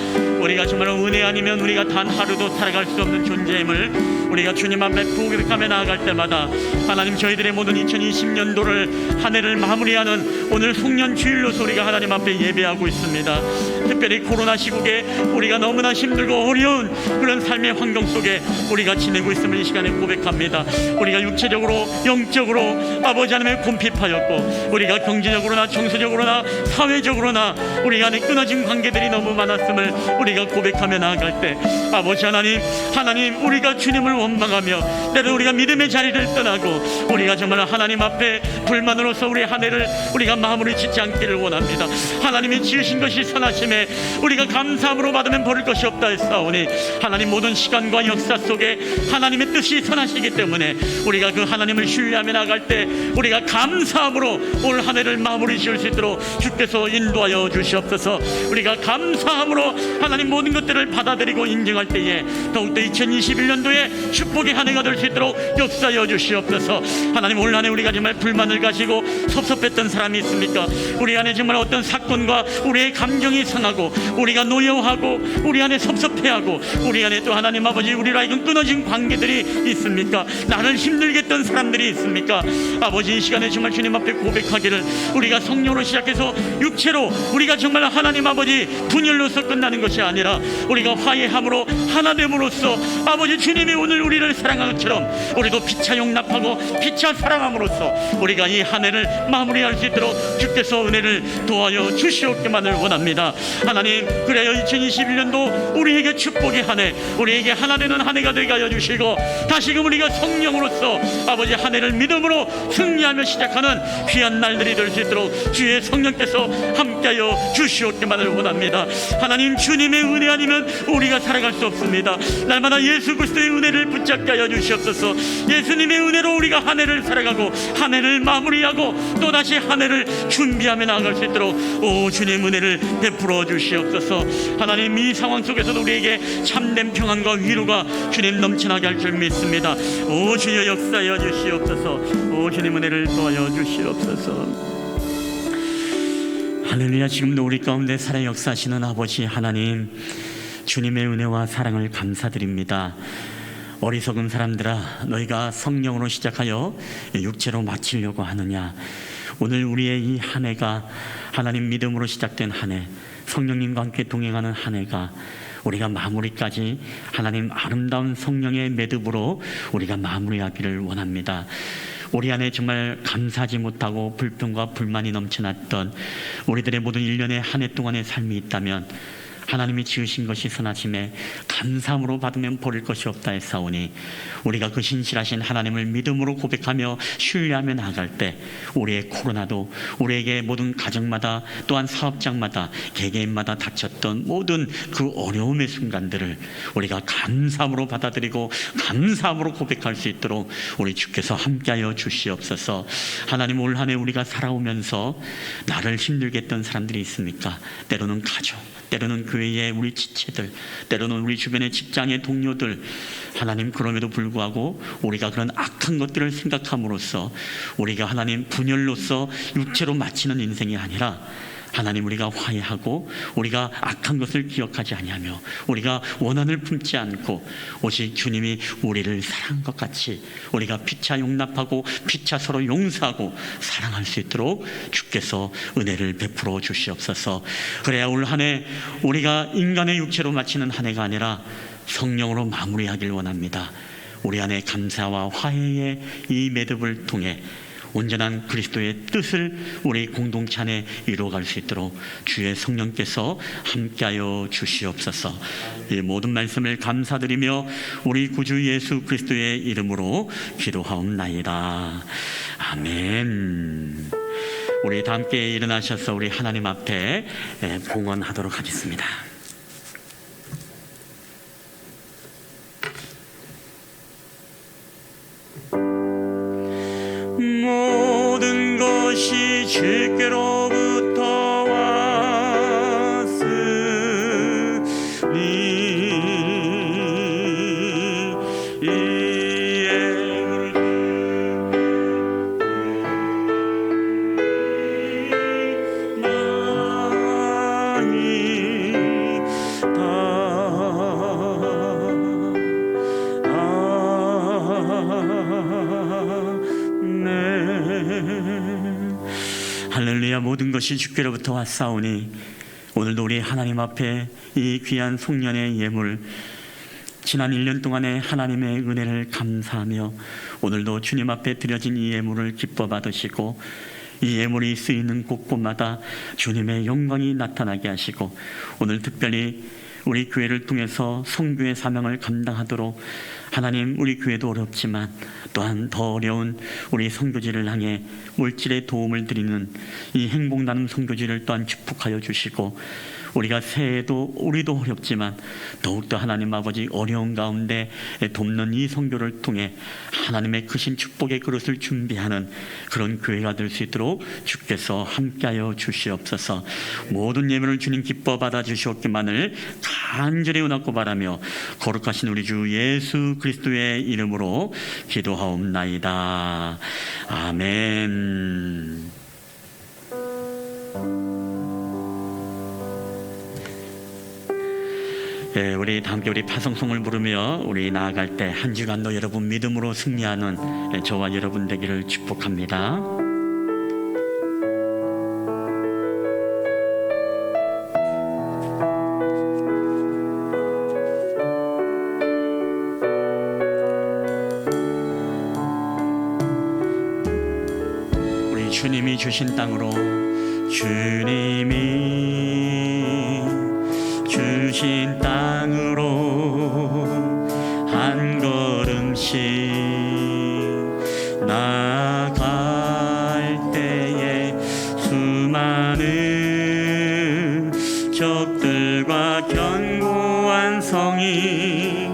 우리가 정말 은혜 아니면 우리가 단 하루도 살아갈 수 없는 존재임을 우리가 주님 앞에 고백하며 나아갈 때마다 하나님 저희들의 모든 2020년도를 한 해를 마무리하는 오늘 송년주일로서 우리가 하나님 앞에 예배하고 있습니다. 특별히 코로나 시국에 우리가 너무나 힘들고 어려운 그런 삶의 환경 속에 우리가 지내고 있음을 이 시간에 고백합니다. 우리가 육체적으로 영적으로 아버지 하나님의 곤핍하였고 우리가 경제적으로나 정서적으로나 사회적으로나 우리 안에 끊어진 관계들이 너무 많았음을 우리가 고백하며 나아갈 때 아버지 하나님 우리가 주님을 원망하며 때로 우리가 믿음의 자리를 떠나고 우리가 정말 하나님 앞에 불만으로서 우리 한 해를 우리가 마무리 짓지 않기를 원합니다. 하나님이 지으신 것이 선하심에 우리가 감사함으로 받으면 버릴 것이 없다 했사오니 하나님 모든 시간과 역사 속에 하나님의 뜻이 선하시기 때문에 우리가 그 하나님을 신뢰하며 나갈 때 우리가 감사함으로 올 한 해를 마무리 지을 수 있도록 주께서 인도 인도하여 주시옵소서. 우리가 감사함으로 하나님 모든 것들을 받아들이고 인정할 때에 더욱더 2021년도에 축복의 한 해가 될 수 있도록 역사하여 주시옵소서. 하나님, 올 한 해 우리가 정말 불만을 가지고 섭섭했던 사람이 있습니까? 우리 안에 정말 어떤 사건과 우리의 감정이 상하고 우리가 노여워하고 우리 안에 섭섭해하고 우리 안에 또 하나님 아버지 우리로 하여금 끊어진 관계들이 있습니까? 나를 힘들게 했던 사람들이 있습니까? 아버지, 이 시간에 정말 주님 앞에 고백하기를, 우리가 성령으로 시작해서 육체로 우리가 정말 하나님 아버지 분열로서 끝나는 것이 아니라 우리가 화해함으로 하나됨으로써 아버지 주님이 오늘 우리를 사랑한 것처럼 우리도 피차 용납하고 피차 사랑함으로써 우리가 이 한 해를 마무리할 수 있도록 주께서 은혜를 도와여 주시옵기만을 원합니다. 하나님, 그래요 2021년도 우리에게 축복의 한 해, 우리에게 하나 되는 한 해가 되게 하여 주시고, 다시금 우리가 성령으로서 아버지 한 해를 믿음으로 승리하며 시작하는 귀한 날들이 될 수 있도록 주의 성령께서 함께하여 주시옵기만을 원합니다. 하나님, 주님의 은혜 아니면 우리가 살아갈 수 없습니다. 날마다 예수 그리스도의 은혜를 붙잡게 하여 주시옵소서. 예수님의 은혜로 우리가 한 해를 살아가고 한 해를 마무리하고 또다시 한 해를 준비하며 나아갈 수 있도록 오 주님 은혜를 베풀어 주시옵소서. 하나님, 이 상황 속에서도 우리에게 참된 평안과 위로가 주님 넘쳐나게 할 줄 믿습니다. 오 주여 역사하여 주시옵소서. 오 주님 은혜를 도와여 주시옵소서. 할렐루야. 지금도 우리 가운데 살아 역사하시는 아버지 하나님, 주님의 은혜와 사랑을 감사드립니다. 어리석은 사람들아, 너희가 성령으로 시작하여 육체로 마치려고 하느냐. 오늘 우리의 이 한 해가 하나님 믿음으로 시작된 한 해, 성령님과 함께 동행하는 한 해가 우리가 마무리까지 하나님 아름다운 성령의 매듭으로 우리가 마무리하기를 원합니다. 우리 안에 정말 감사하지 못하고 불평과 불만이 넘쳐났던 우리들의 모든 일련의 한 해 동안의 삶이 있다면, 하나님이 지으신 것이 선하심에 감사함으로 받으면 버릴 것이 없다 했사오니, 우리가 그 신실하신 하나님을 믿음으로 고백하며 신뢰하며 나아갈 때 우리의 코로나도, 우리에게 모든 가정마다 또한 사업장마다 개개인마다 닥쳤던 모든 그 어려움의 순간들을 우리가 감사함으로 받아들이고 감사함으로 고백할 수 있도록 우리 주께서 함께하여 주시옵소서. 하나님, 올 한 해 우리가 살아오면서 나를 힘들게 했던 사람들이 있습니까? 때로는 가족, 때로는 교회의 우리 지체들, 때로는 우리 주변의 직장의 동료들, 하나님, 그럼에도 불구하고 우리가 그런 악한 것들을 생각함으로써 우리가 하나님 분열로서 육체로 마치는 인생이 아니라, 하나님, 우리가 화해하고 우리가 악한 것을 기억하지 아니하며 우리가 원한을 품지 않고 오직 주님이 우리를 사랑한 것 같이 우리가 피차 용납하고 피차 서로 용서하고 사랑할 수 있도록 주께서 은혜를 베풀어 주시옵소서. 그래야 올 한 해 우리가 인간의 육체로 마치는 한 해가 아니라 성령으로 마무리하길 원합니다. 우리 안에 감사와 화해의 이 매듭을 통해 온전한 그리스도의 뜻을 우리 공동체 안에 이루어갈 수 있도록 주의 성령께서 함께하여 주시옵소서. 이 모든 말씀을 감사드리며 우리 구주 예수 그리스도의 이름으로 기도하옵나이다. 아멘. 우리 다 함께 일어나셔서 우리 하나님 앞에 봉헌하도록 하겠습니다. 모든 것이 주께로부터 왔으니 할렐루야. 모든 것이 주께로부터 왔사오니 오늘도 우리 하나님 앞에 이 귀한 송년의 예물, 지난 1년 동안의 하나님의 은혜를 감사하며 오늘도 주님 앞에 드려진 이 예물을 기뻐 받으시고 이 예물이 쓰이는 곳곳마다 주님의 영광이 나타나게 하시고 오늘 특별히 우리 교회를 통해서 선교의 사명을 감당하도록 하나님, 우리 교회도 어렵지만 또한 더 어려운 우리 선교지를 향해 물질의 도움을 드리는 이 행복 나눔 선교지를 또한 축복하여 주시고, 우리가 새해에도 우리도 어렵지만 더욱더 하나님 아버지 어려운 가운데 돕는 이 선교를 통해 하나님의 크신 축복의 그릇을 준비하는 그런 교회가 될 수 있도록 주께서 함께하여 주시옵소서. 모든 예물을 주님 기뻐 받아 주시옵기만을 간절히 원하고 바라며 거룩하신 우리 주 예수 그리스도의 이름으로 기도하옵나이다. 아멘. 예, 우리 다 함께 우리 파송송을 부르며 우리 나아갈 때 한 주간도 여러분 믿음으로 승리하는 저와 여러분 되기를 축복합니다. 우리 주님이 주신 땅으로, 주님이 주신 땅으로 한 걸음씩 나아갈 때에 수많은 적들과 견고한 성이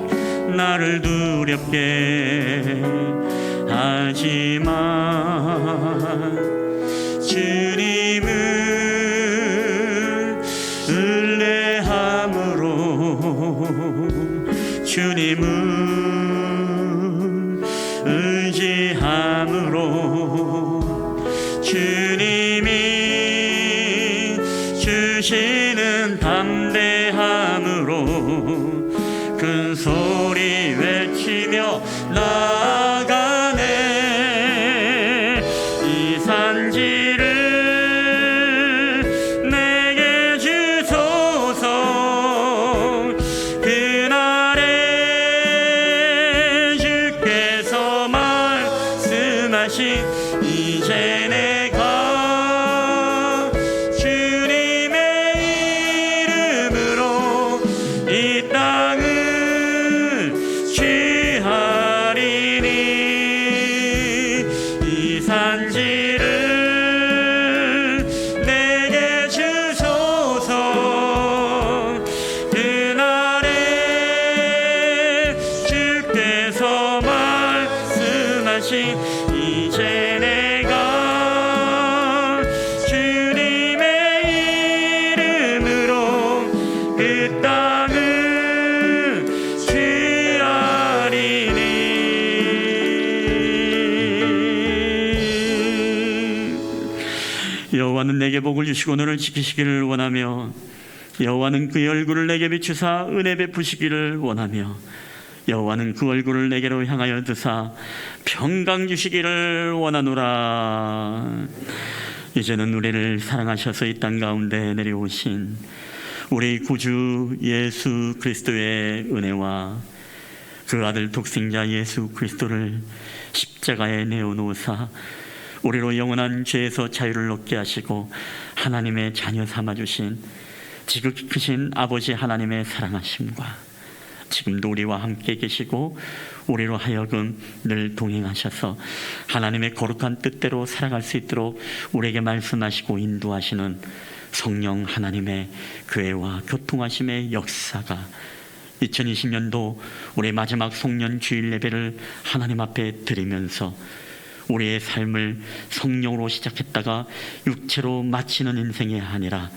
나를 두렵게 하지만 주님은 주님은 의지함으로, 주님이 주시는 담대함으로 큰 소리 외치며 나아가네. 이 산지를 내게 주소서. 이제 내가 주님의 이름으로 이 땅을 취하리니, 이 산지를 내게 주소서. 그날에 주께서 말씀하신 이제 내가 주님의 이름으로 그 땅을 취하리니. 여호와는 내게 복을 주시고 너를 지키시기를 원하며, 여호와는 그의 얼굴을 내게 비추사 은혜 베푸시기를 원하며, 여호와는 그 얼굴을 내게로 향하여 드사 평강 주시기를 원하노라. 이제는 우리를 사랑하셔서 이 땅 가운데 내려오신 우리 구주 예수 그리스도의 은혜와 그 아들 독생자 예수 그리스도를 십자가에 내어놓으사 우리로 영원한 죄에서 자유를 얻게 하시고 하나님의 자녀 삼아주신 지극히 크신 아버지 하나님의 사랑하심과 지금도 우리와 함께 계시고 우리로 하여금 늘 동행하셔서 하나님의 거룩한 뜻대로 살아갈 수 있도록 우리에게 말씀하시고 인도하시는 성령 하나님의 교회와 교통하심의 역사가 2020년도 우리 마지막 송년 주일 예배를 하나님 앞에 드리면서 우리의 삶을 성령으로 시작했다가 육체로 마치는 인생이 아니라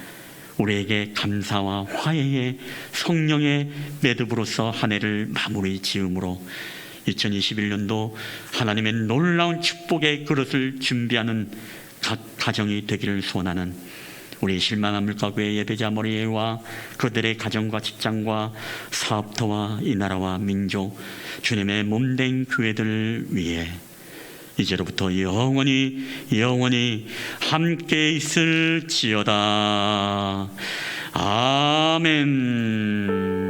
우리에게 감사와 화해의 성령의 매듭으로서 한 해를 마무리 지음으로 2021년도 하나님의 놀라운 축복의 그릇을 준비하는 각 가정이 되기를 소원하는 우리 실만한 물가교회 예배자 머리와 그들의 가정과 직장과 사업터와 이 나라와 민족 주님의 몸된 교회들을 위해 이제로부터 영원히 함께 있을지어다. 아멘.